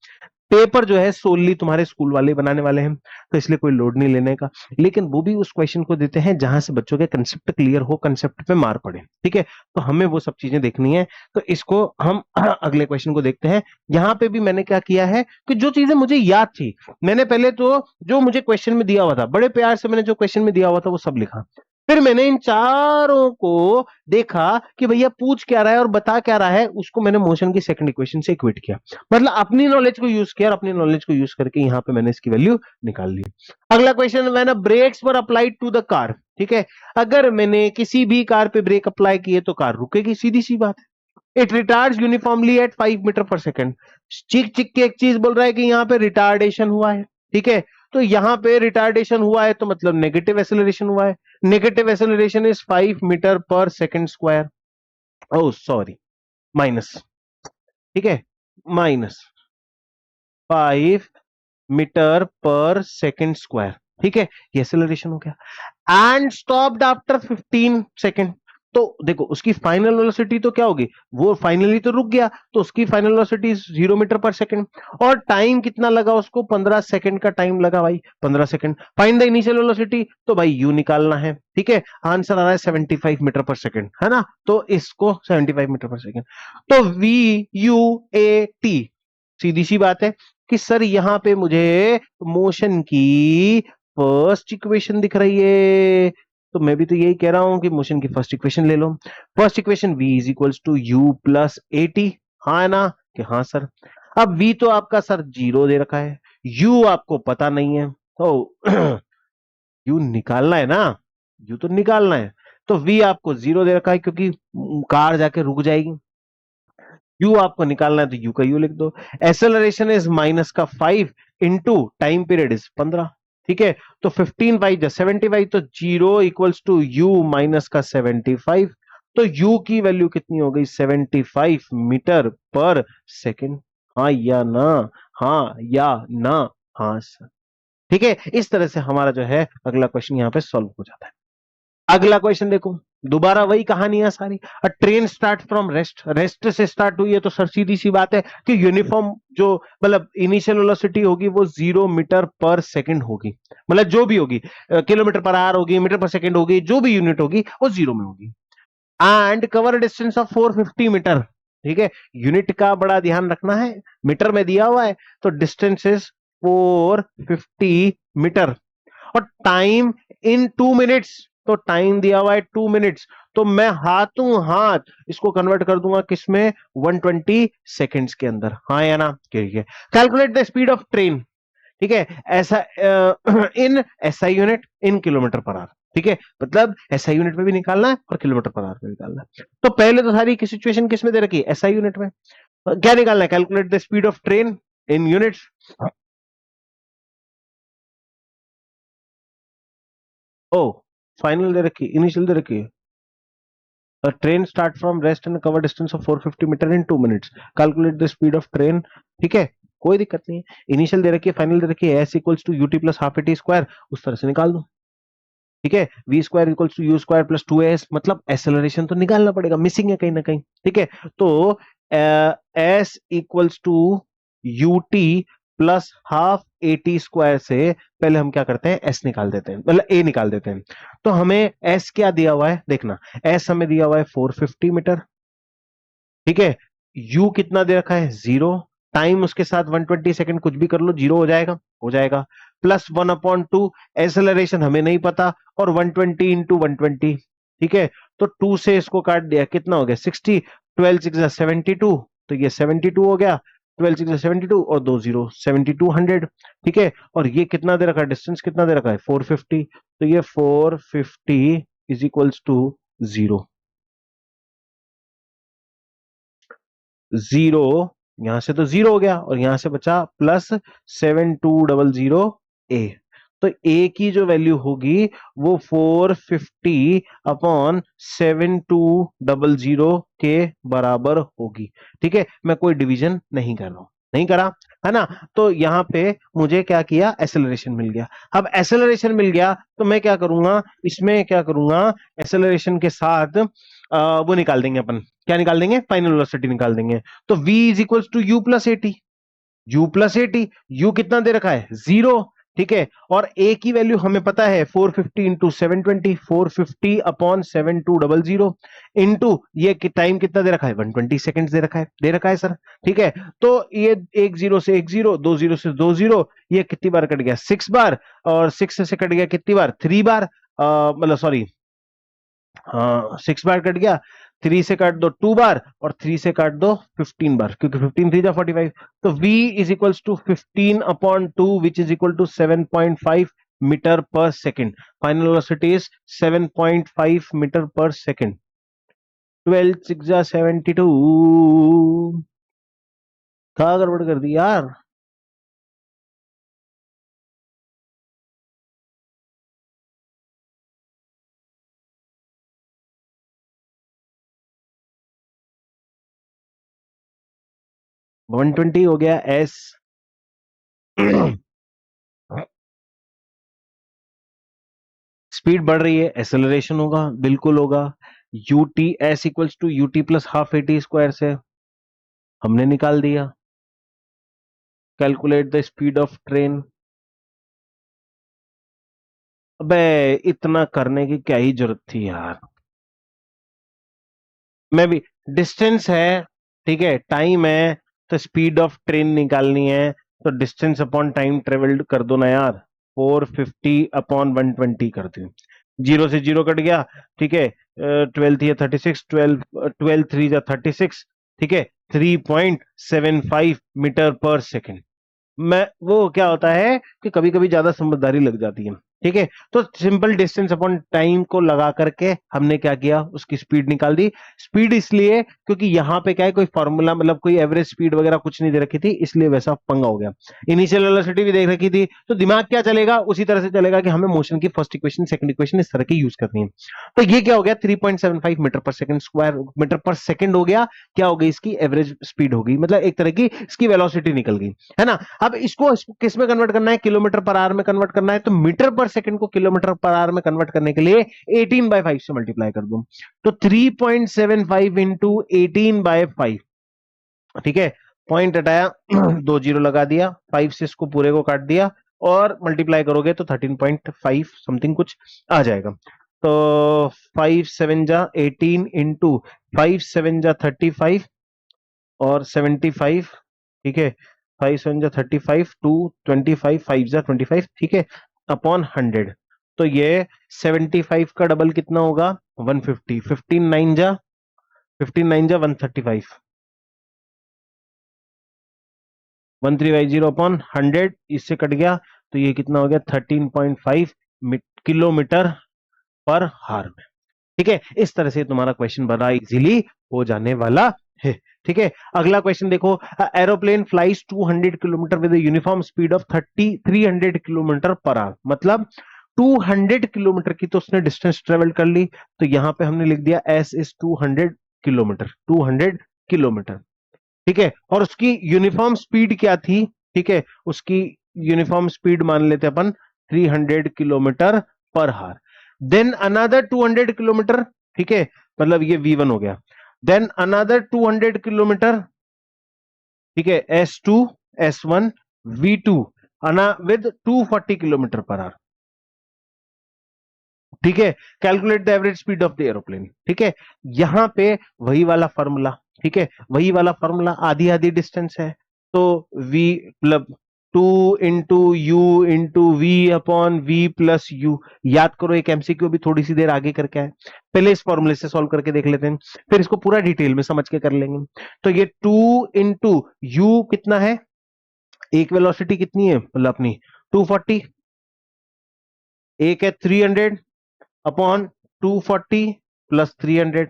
पेपर जो है सोनली तुम्हारे स्कूल वाले बनाने वाले हैं, तो इसलिए कोई लोड नहीं लेने का, लेकिन वो भी उस क्वेश्चन को देते हैं जहां से बच्चों के कंसेप्ट क्लियर हो, कंसेप्ट पे मार पड़े। ठीक है, तो हमें वो सब चीजें देखनी है। तो इसको हम अगले क्वेश्चन को देखते हैं। यहां पे भी मैंने क्या किया है कि जो चीजें मुझे याद थी, मैंने पहले तो जो मुझे क्वेश्चन में दिया हुआ था, बड़े प्यार से मैंने जो क्वेश्चन में दिया हुआ था वो सब लिखा। फिर मैंने इन चारों को देखा कि भैया पूछ क्या रहा है और बता क्या रहा है, उसको मैंने मोशन की सेकंड इक्वेशन से इक्वेट किया, मतलब अपनी नॉलेज को यूज किया और अपनी नॉलेज को यूज करके यहां पे मैंने इसकी वैल्यू निकाल ली। अगला क्वेश्चन, मैंने brakes were applied to the car, ठीक है, अगर मैंने किसी भी कार पे ब्रेक अप्लाई किए तो कार रुकेगी, सीधी सी बात है। It retards uniformly at 5 metre per second. चिक चिक के एक चीज बोल रहा है कि यहाँ पे रिटार्डेशन हुआ है, ठीक है, तो यहां पे रिटार्डेशन हुआ है तो मतलब नेगेटिव एक्सेलरेशन हुआ है। Negative acceleration is 5 metre per second square, O sorry, minus, ठीक है, minus 5 metre per second square, ठीक है, ये एक्सेलरेशन हो गया। एंड स्टॉप्ड आफ्टर 15 सेकेंड, तो देखो उसकी फाइनल वेलोसिटी तो क्या होगी, वो फाइनली तो रुक गया, तो उसकी final velocity 0 metre per second, और टाइम कितना लगा उसको, 15 सेकंड का टाइम लगा भाई, 15 second. Find the initial velocity, तो भाई यू निकालना है, ठीक है, आंसर आ रहा है 75 मीटर पर सेकंड, है ना, तो इसको 75 मीटर पर सेकंड, तो वी यू ए टी, सीधी सी बात है कि सर यहां पे मुझे मोशन की फर्स्ट इक्वेशन दिख रही है, तो मैं भी तो यही कह रहा हूं कि मोशन की फर्स्ट इक्वेशन ले लो। First equation v is equals to you plus A T, हाँ है ना, कि हाँ सर। अब v तो आपका सर 0 दे रखा है, u आपको पता नहीं है, तो u निकालना है ना, u तो निकालना है, तो v आपको 0 दे रखा है क्योंकि कार जाके रुक जाएगी। u आपको निकालना है तो u का u लिख दो। एक्सेलरेशन इज माइनस का 5 इंटू टाइम पीरियड इज 15, ठीक है, तो 15 बाई 75, तो 0 इक्वल्स टू u माइनस का 75, तो u की वैल्यू कितनी हो गई, 75 मीटर पर सेकेंड, हाँ या ना, हाँ या ना, हाँ सर, ठीक है। इस तरह से हमारा जो है अगला क्वेश्चन यहां पे सॉल्व हो जाता है। अगला क्वेश्चन देखो, दोबारा वही कहानी है सारी। अ train start from rest, rest से स्टार्ट हुई है तो सर सीधी सी बात है कि यूनिफॉर्म जो मतलब इनिशियल वेलोसिटी होगी वो 0 मीटर पर सेकंड होगी, मतलब जो भी होगी, किलोमीटर पर आवर होगी, मीटर पर सेकंड होगी, जो भी यूनिट होगी वो 0 में होगी। And cover distance of 450 metre, ठीक है, यूनिट का बड़ा ध्यान रखना है, मीटर में दिया हुआ है, तो डिस्टेंस इज 450 मीटर, और टाइम इन 2 मिनट्स, तो टाइम दिया हुआ है 2 मिनट्स, तो मैं हाथों हाथ इसको कन्वर्ट कर दूंगा किसमें, 120 सेकेंड्स के अंदर, हाँ या ना, ठीक है। Calculate the speed of train, ठीक है, ऐसा in SI unit in kilometre per our, ठीक है, मतलब एसआई यूनिट में भी निकालना है और किलोमीटर पर आवर में निकालना है। तो पहले तो सारी की सिचुएशन किस में दे रखी है, एसआई यूनिट में, क्या निकालना है, calculate the speed of train in units. ओ, फाइनल दे रखी, इनिशियल दे रखी है, train start from rest and cover distance of 450 metre in 2 minutes, calculate the speed of train, ठीक है, कोई दिक्कत नहीं है। इनिशियल दे रखी है, फाइनल दे रखी है, s equals to u t plus half a t square, उस तरह से निकाल दो, ठीक है। V square equals to u square plus 2s, मतलब एक्सेलरेशन तो निकालना पड़ेगा, मिसिंग है कहीं ना कहीं, ठीक है, तो s equals to u t plus half a t square से पहले हम क्या करते हैं, एस निकाल देते हैं, मतलब ए निकाल देते हैं। तो हमें एस क्या दिया हुआ है, देखना, एस हमें दिया हुआ है 450 मीटर, ठीक है, यू कितना दे रखा है 0, टाइम उसके साथ 120 सेकंड, कुछ भी कर लो 0 हो जाएगा, हो जाएगा, प्लस 1/2, एक्सेलरेशन हमें नहीं पता, और 120 इंटू 120, ठीक है, तो 2 से इसको काट दिया, कितना हो गया 60, 12 6 72, तो ये 72 हो गया, 12 6 72 और 2 0 7200, ठीक है, और ये कितना दे रखा है, डिस्टेंस कितना दे रखा है 450, तो ये 450 इज इक्वल्स टू 0, 0, यहां से तो 0 हो गया और यहां से बचा प्लस 7200 ए, तो ए की जो वैल्यू होगी वो 450 अपॉन 7200 के बराबर होगी, ठीक है, मैं कोई डिवीजन नहीं कर रहा हूं, नहीं करा, है ना, तो यहां पे मुझे क्या किया, एसेलरेशन मिल गया। अब एसेलरेशन मिल गया तो मैं क्या करूंगा, इसमें क्या करूंगा, एसेलरेशन के साथ वो निकाल देंगे अपन, क्या निकाल देंगे, फाइनल वेलोसिटी निकाल देंगे, तो v is equal to you plus a t, u plus a t, u कितना दे रखा है 0, ठीक है, और a की वैल्यू हमें पता है 450 इंटू 720, 450 अपॉन 7200 इंटू ये टाइम कितना दे रखा है 120 सेकंड दे रखा है सर, ठीक है, तो ये एक जीरो से एक जीरो, 2 0 से 2 0, ये कितनी बार कट गया 6 बार, और 6 से कट गया कितनी बार 3 बार, मतलब सॉरी हाँ 6 बार कट गया, 3 से काट दो 2 बार और 3 से काट दो 15 बार, क्योंकि 15 3 जा 45। तो v is equals to 15/2 which is equal to 7.5 metre per second. Final velocity is 7.5 metre per second. 12 6 जा 72। कहाँ गड़बड़ कर दी यार। वन ट्वेंटी हो गया एस। स्पीड बढ़ रही है, एक्सेलरेशन होगा, बिल्कुल होगा। U t s equals to u t plus half a t square से हमने निकाल दिया। Calculate the speed of train. अबे इतना करने की क्या ही जरूरत थी यार। मैं भी, डिस्टेंस है, ठीक है, टाइम है, तो स्पीड ऑफ ट्रेन निकालनी है, तो डिस्टेंस अपॉन टाइम ट्रेवल्ड कर दो ना यार। 450/120 कर दी। जीरो से जीरो कट गया, ठीक है। 12 थी 36, 12 3 जा 36, ठीक है। 3.75 मीटर पर सेकेंड। मैं वो क्या होता है कि कभी कभी ज्यादा समझदारी लग जाती है, ठीक है। तो सिंपल डिस्टेंस अपॉन टाइम को लगा करके हमने क्या किया, उसकी स्पीड निकाल दी। स्पीड इसलिए क्योंकि यहाँ पे क्या है, कोई फॉर्मूला मतलब कोई एवरेज स्पीड वगैरह कुछ नहीं दे रखी थी, इसलिए वैसा पंगा हो गया। इनिशियल वेलोसिटी भी देख रखी थी, तो दिमाग क्या चलेगा, उसी तरह से चलेगा कि हमें मोशन की फर्स्ट इक्वेशन सेकंड इक्वेशन इस तरह की यूज करनी है। तो ये क्या हो गया, 3.75 metre per second square metre per second हो गया। क्या हो गई, इसकी एवरेज स्पीड होगी, मतलब एक तरह की इसकी वेलोसिटी निकल गई, है ना। अब इसको किस में कन्वर्ट करना है, किलोमीटर पर आवर में कन्वर्ट करना है, तो मीटर पर सेकंड को किलोमीटर पर आवर में कन्वर्ट करने के लिए 18/5 से मल्टीप्लाई कर दो। तो 3.75 इंटू 18/5, ठीक है। पॉइंट हटाया, दो जीरो लगा दिया, 5 से इसको पूरे को काट दिया, और मल्टीप्लाई करोगे तो 13.5 समथिंग कुछ आ जाएगा। तो 5 7 जा 18 इंटू 5 7 जा 35 और 75, ठीक है। 5 7 जा 35 टू 25, 5 जा 25, ठीक है, अपॉन 100। तो ये 75 का डबल कितना होगा, 150। 15 9 जा 135, 1350 अपॉन 100, इससे कट गया, तो ये कितना हो गया, 13.5 किलोमीटर पर हार में। ठीक है, इस तरह से तुम्हारा क्वेश्चन बड़ा इजीली हो जाने वाला है। ठीक है, अगला क्वेश्चन देखो। Aeroplane flies 200 kilometre with uniform speed of 300 kilometre per our. मतलब 200 किलोमीटर की तो उसने डिस्टेंस ट्रेवल कर ली, तो यहां पे हमने लिख दिया एस इज 200 किलोमीटर, 200 किलोमीटर। ठीक है, और उसकी यूनिफॉर्म स्पीड क्या थी, ठीक है, उसकी यूनिफॉर्म स्पीड मान लेते अपन 300 किलोमीटर पर हार। देन अनदर 200 किलोमीटर, ठीक है, मतलब ये V1 हो गया। देन अनदर 200 किलोमीटर, ठीक है, S2 S1 V2 अना विद 240 किलोमीटर पर आवर। ठीक है, calculate the average speed of the aeroplane. ठीक है, यहां पे वही वाला फॉर्मूला, ठीक है, वही वाला फॉर्मूला, आधी आधी डिस्टेंस है, तो v मतलब 2 into u into v upon v plus u। याद करो, एक एमसीक्यू भी थोड़ी सी देर आगे करके आए, पहले इस फॉर्मूले से सॉल्व करके देख लेते हैं, फिर इसको पूरा डिटेल में समझ के कर लेंगे। तो ये 2 इंटू u कितना है, एक वेलोसिटी कितनी है, मतलब अपनी 240, एक है 300 अपॉन 240 प्लस 300।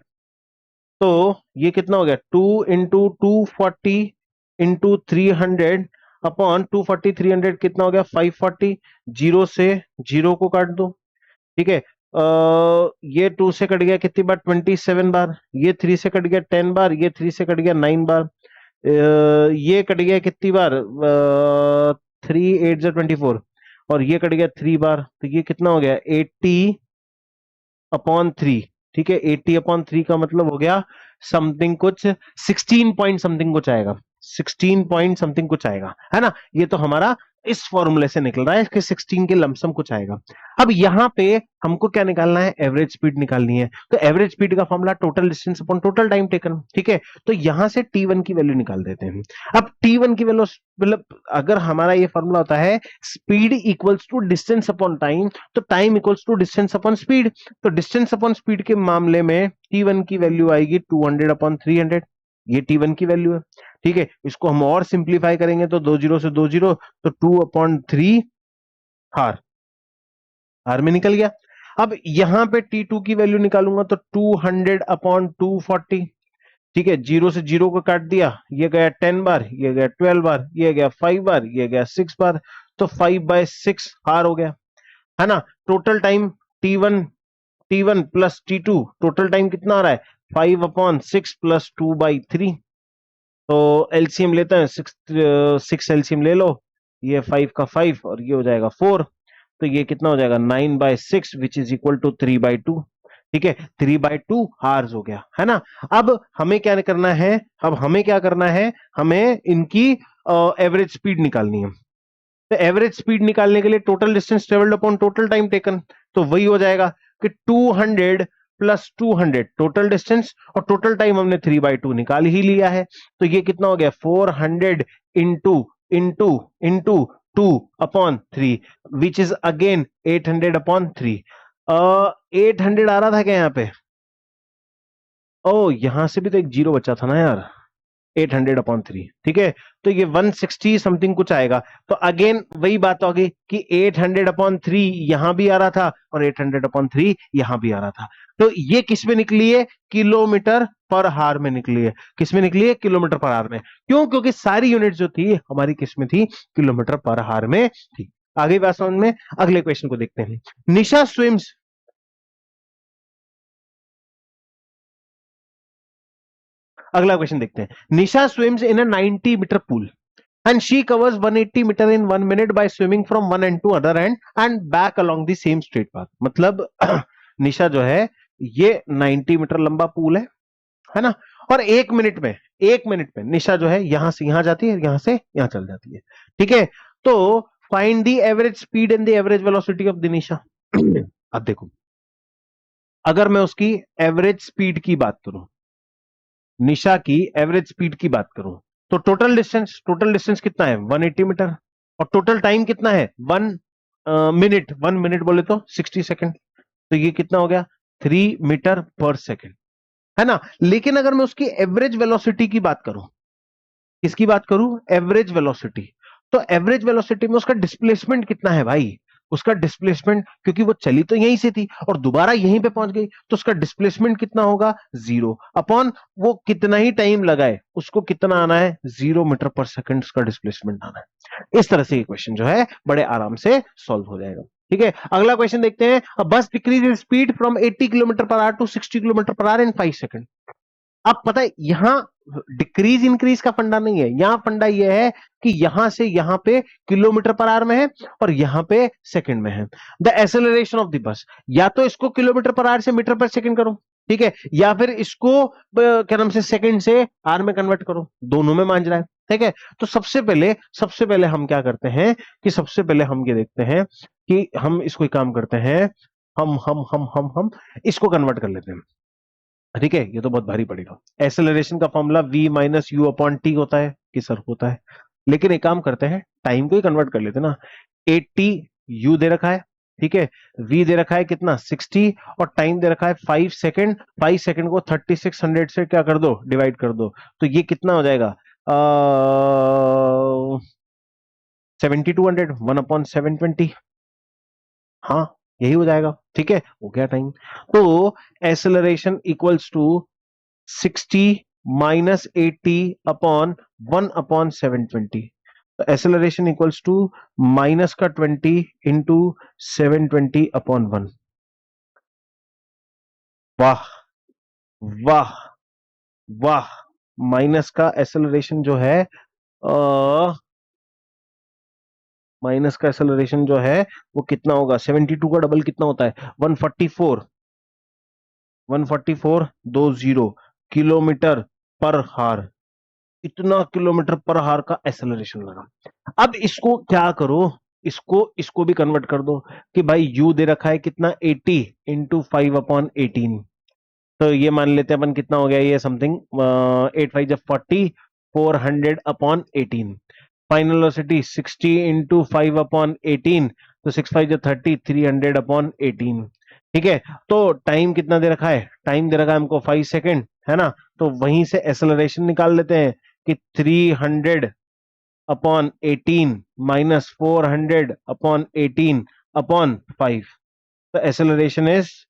तो ये कितना हो गया, 2 इंटू 240 इंटू 300 अपॉन 240 300 कितना हो गया, 540। जीरो से जीरो को काट दो, ठीक है। ये 2 से कट गया कितनी बार, 27 बार। ये 3 से कट गया 10 बार। ये 3 से कट गया 9 बार। ये कट गया कितनी बार, 3 8 जा 24, और ये कट गया 3 बार, तो ये कितना हो गया, 80/3। ठीक है, 80/3 का मतलब हो गया समथिंग कुछ 16 पॉइंट समथिंग कुछ आएगा, 16 पॉइंट समथिंग कुछ आएगा, है ना। ये तो हमारा इस फॉर्मूले से निकल रहा है कि 16 के लमसम कुछ आएगा। अब यहां पे हमको क्या निकालना है, एवरेज स्पीड निकालनी है। तो एवरेज स्पीड का formula total distance upon total time taken, ठीक है। तो यहां से T1 की वैल्यू निकाल देते हैं। अब T1 की वैल्यू मतलब अगर हमारा ये फॉर्मूला होता है speed equals to distance upon time, तो time equals to distance upon speed. तो डिस्टेंस अपॉन स्पीड के मामले में T1 की वैल्यू आएगी 200 अपॉन 300। ये T1 की वैल्यू है, ठीक है। इसको हम और सिंप्लीफाई करेंगे तो 20 से 20, तो 2/3 हार, हार में निकल गया। अब यहां पे T2 की वैल्यू निकालूंगा तो 200/240, ठीक है। 0 से 0 को काट दिया, ये गया 10 बार, ये गया 12 बार, ये गया 5 बार, ये गया 6 बार, तो 5/6 हार हो गया, है ना। Total time T1 plus T2, total time कितना आ रहा है 5/6 प्लस 2/3। तो एलसीएम लेते हैं, 6 एलसीएम ले लो, ये 5 का 5 और ये हो जाएगा 4। तो ये कितना हो जाएगा 9/6 विच इज इक्वल टू 3/2, ठीक है। 3/2 हार्स हो गया, है ना। अब हमें क्या करना है, अब हमें क्या करना है, हमें इनकी एवरेज स्पीड निकालनी है। तो एवरेज स्पीड निकालने के लिए total distance travelled upon total time taken, तो वही हो जाएगा कि 200 प्लस 200 टोटल डिस्टेंस, और टोटल टाइम हमने 3/2 निकाल ही लिया है। तो ये कितना हो गया 400 into into into 2/3 which is again 800/3। 800 आ रहा था क्या यहाँ पे, ओ यहां से भी तो एक जीरो बचा था ना यार, 800/3, ठीक है। तो ये 160 समथिंग कुछ आएगा। तो अगेन वही बात होगी कि 800/3 यहां भी आ रहा था और 800/3 यहां भी आ रहा था। तो ये किस में निकली है, किलोमीटर पर हार में निकली है। किस में निकली है, किलोमीटर पर हार में। क्यों, क्योंकि सारी यूनिट जो थी हमारी किस में थी, किलोमीटर पर हार में थी। आगे बात समझ में। अगले क्वेश्चन को देखते हैं। निशा स्विम्स, अगला क्वेश्चन देखते हैं। Nisha swims in a 90 metre pool and she covers 180 meter in 1 minute by swimming from one end to other end and back along the same straight path। मतलब निशा जो है ये 90 मीटर लंबा पूल है ना। और 1 मिनट में, 1 मिनट में निशा जो है यहां से यहां जाती है, यहां से यहां चल जाती है, ठीक है। तो find the average speed and the average velocity of the Nisha. अब देखो, अगर मैं उसकी एवरेज स्पीड की बात करूं, निशा की एवरेज स्पीड की बात करूं, तो टोटल डिस्टेंस कितना है 180 मीटर, और टोटल टाइम कितना है 1 मिनट, 1 मिनट बोले तो 60 सेकेंड। तो ये कितना हो गया 3 मीटर पर सेकेंड, है ना। लेकिन अगर मैं उसकी एवरेज वेलोसिटी की बात करूं, किसकी बात करूं, एवरेज वेलोसिटी, तो एवरेज वेलोसिटी में उसका डिस्प्लेसमेंट कितना है भाई, उसका डिस्प्लेसमेंट, क्योंकि वो चली तो यहीं से थी और दोबारा यहीं पे पहुंच गई, तो उसका डिस्प्लेसमेंट कितना होगा 0 अपॉन वो कितना ही टाइम लगाए उसको कितना आना है 0 मीटर पर सेकेंड उसका डिस्प्लेसमेंट आना है। इस तरह से ये क्वेश्चन जो है बड़े आराम से सॉल्व हो जाएगा, ठीक है। अगला क्वेश्चन देखते हैं। Bus decrease speed from 80 kilometre per hour to 60 kilometre per hour in 5 second. अब पता है यहां डिक्रीज इंक्रीज का फंडा नहीं है, यहां फंडा यह है कि यहां से यहां पे किलोमीटर पर आवर में है और यहां पे सेकंड में है। The acceleration of the bus, या तो इसको किलोमीटर पर आवर से मीटर पर सेकंड करो, ठीक है, या फिर इसको क्या नाम से सेकंड से आर में कन्वर्ट करो, दोनों में मान रहा है, ठीक है। तो सबसे पहले हम क्या करते हैं कि सबसे पहले हम ये देखते हैं कि हम इसको एक काम करते हैं, हम इसको कन्वर्ट कर लेते हैं, ठीक है। ये तो बहुत भारी पड़ेगा। एक्सेलरेशन का फॉर्मूला v - u/t होता है कि सर होता है, लेकिन एक काम करते हैं टाइम को ही कन्वर्ट कर लेते हैं ना। 80 u दे रखा है, ठीक है, v दे रखा है कितना 60 और टाइम दे रखा है 5 सेकेंड। 5 सेकेंड को 3600 से क्या कर दो, डिवाइड कर दो, तो ये कितना हो जाएगा 7200, 1/720। हाँ यही हो जाएगा, ठीक है, हो गया टाइम। तो acceleration equals to 60 minus 80 upon 1/720। तो एक्सेलरेशन इक्वल्स टू माइनस का 20 इंटू 720/1। वाह वाह वाह, माइनस का एक्सेलरेशन जो है माइनस का एक्सेलरेशन जो है वो कितना होगा, 72 का डबल कितना होता है 144, 144 20 किलोमीटर पर हार, इतना किलोमीटर पर आवर का एक्सेलरेशन लगा। अब इसको क्या करो, इसको भी कन्वर्ट कर दो कि भाई यू दे रखा है कितना 80 इंटू 5/18। तो ये मान लेते हैं अपन कितना हो गया ये समथिंग 8 5 400/18। फाइनल वेलोसिटी 60 इंटू 5/18, तो 6 5 30 300/18। ठीक है, तो टाइम कितना दे रखा है, टाइम दे रखा है हमको 5 सेकेंड, है ना। तो वहीं से एक्सेलरेशन निकाल लेते हैं कि 300/18 माइनस 400/18/5। तो एक्सेलरेशन इज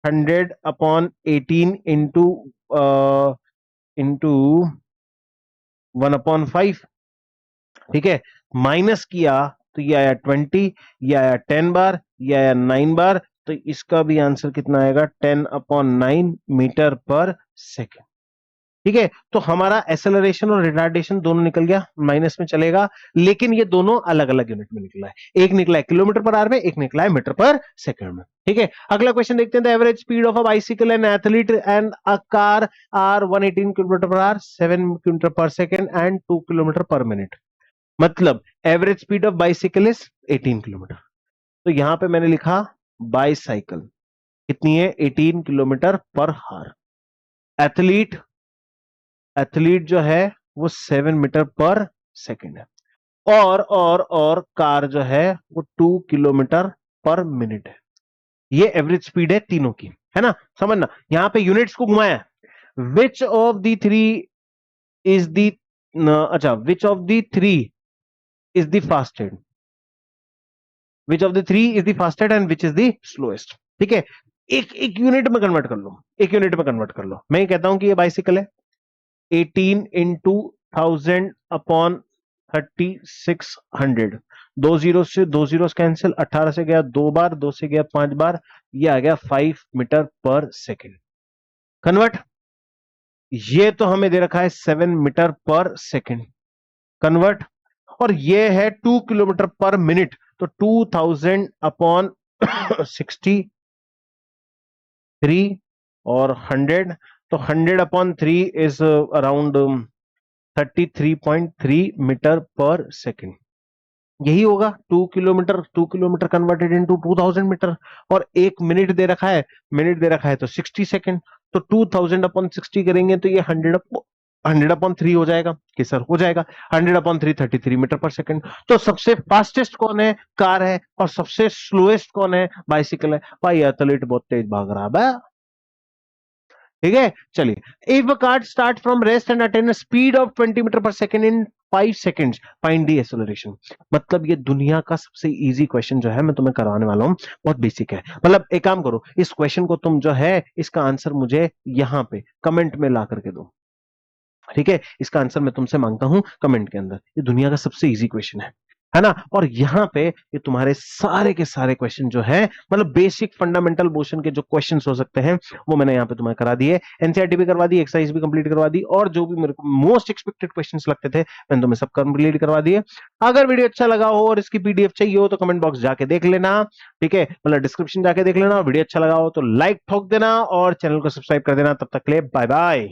100/18 इंटू 1/5। ठीक है, माइनस किया तो ये आया 20, ये आया 10 बार, ये आया 9 बार। तो इसका भी आंसर कितना आएगा 10/9 मीटर पर सेकेंड। ठीक है, तो हमारा एक्सेलरेशन और रिटार्डेशन दोनों निकल गया, माइनस में चलेगा, लेकिन ये दोनों अलग अलग यूनिट में निकला है। एक निकला है किलोमीटर पर आवर में, एक निकला है मीटर पर सेकंड में। ठीक है, अगला क्वेश्चन देखते हैं। The average speed of a bicycle and athlete and a car are 118 kilometre per hour, 7 kilometre per second and 2 kilometre per minute. मतलब average speed of bicycle is 18 kilometre. तो यहां पे मैंने लिखा बाइसाइकिल कितनी है, 18 kilometre per our. Athlete, athlete जो है वो 7 मीटर पर सेकेंड है। और कार जो है वो 2 किलोमीटर पर मिनट है। ये एवरेज स्पीड है तीनों की, है ना। समझना, यहां पे यूनिट्स को घुमाया। Which of the three is the, अच्छा, which of the three is the fastest, which of the three is the fastest and which is the slowest. ठीक है, एक एक यूनिट में कन्वर्ट कर लो, एक यूनिट में कन्वर्ट कर लो। मैं ये कहता हूं कि ये बाइसिकल है, 18 इंटू 1000/3600। दो जीरो से दो जीरो कैंसिल, 18 से गया 2 बार, 2 से गया 5 बार, ये आ गया 5 मीटर पर सेकेंड। कन्वर्ट, ये तो हमें दे रखा है 7 मीटर पर सेकेंड। कन्वर्ट, और ये है 2 किलोमीटर पर मिनट, तो 2000/63 और 100। तो 100/3 is around 33.3 metre per second. यही होगा 2 kilometre, 2 kilometre converted into 2000 metre. और 1 मिनट दे रखा है, मिनट दे रखा है तो 60 सेकेंड। तो 2000/60 करेंगे तो ये 100/3 हो जाएगा कि सर हो जाएगा 100/3 33 मीटर पर सेकेंड। तो सबसे फास्टेस्ट कौन है, कार है, और सबसे स्लोएस्ट कौन है, बाइसिकल है। भाई एथलीट बहुत तेज भाग रहा है। ठीक है, चलिए। If a car start from rest and attain speed of 20 metre per second in 5 seconds, find the acceleration. मतलब ये दुनिया का सबसे इजी क्वेश्चन जो है मैं तुम्हें करवाने वाला हूं, बहुत बेसिक है। मतलब एक काम करो, इस क्वेश्चन को तुम जो है इसका आंसर मुझे यहां पे कमेंट में ला करके दो। ठीक है, इसका आंसर मैं तुमसे मांगता हूं कमेंट के अंदर। ये दुनिया का सबसे इजी क्वेश्चन है ना। और यहां पे ये तुम्हारे सारे के सारे क्वेश्चन जो है, मतलब बेसिक फंडामेंटल मोशन के जो क्वेश्चंस हो सकते हैं वो मैंने यहां पे तुम्हें करा दिए। एनसीईआरटी भी करवा दी, एक्सरसाइज भी कंप्लीट करवा दी, और जो भी मेरे को मोस्ट एक्सपेक्टेड क्वेश्चंस लगते थे मैंने तुम्हें सब कंप्लीट करवा दिए। अगर वीडियो अच्छा लगा हो और इसकी पीडीएफ चाहिए हो तो कमेंट बॉक्स जाके देख लेना। ठीक है, मतलब डिस्क्रिप्शन जाके देख लेना। वीडियो अच्छा लगा हो तो लाइक ठोक देना और चैनल को सब्सक्राइब कर देना। तब तक के लिए बाय बाय।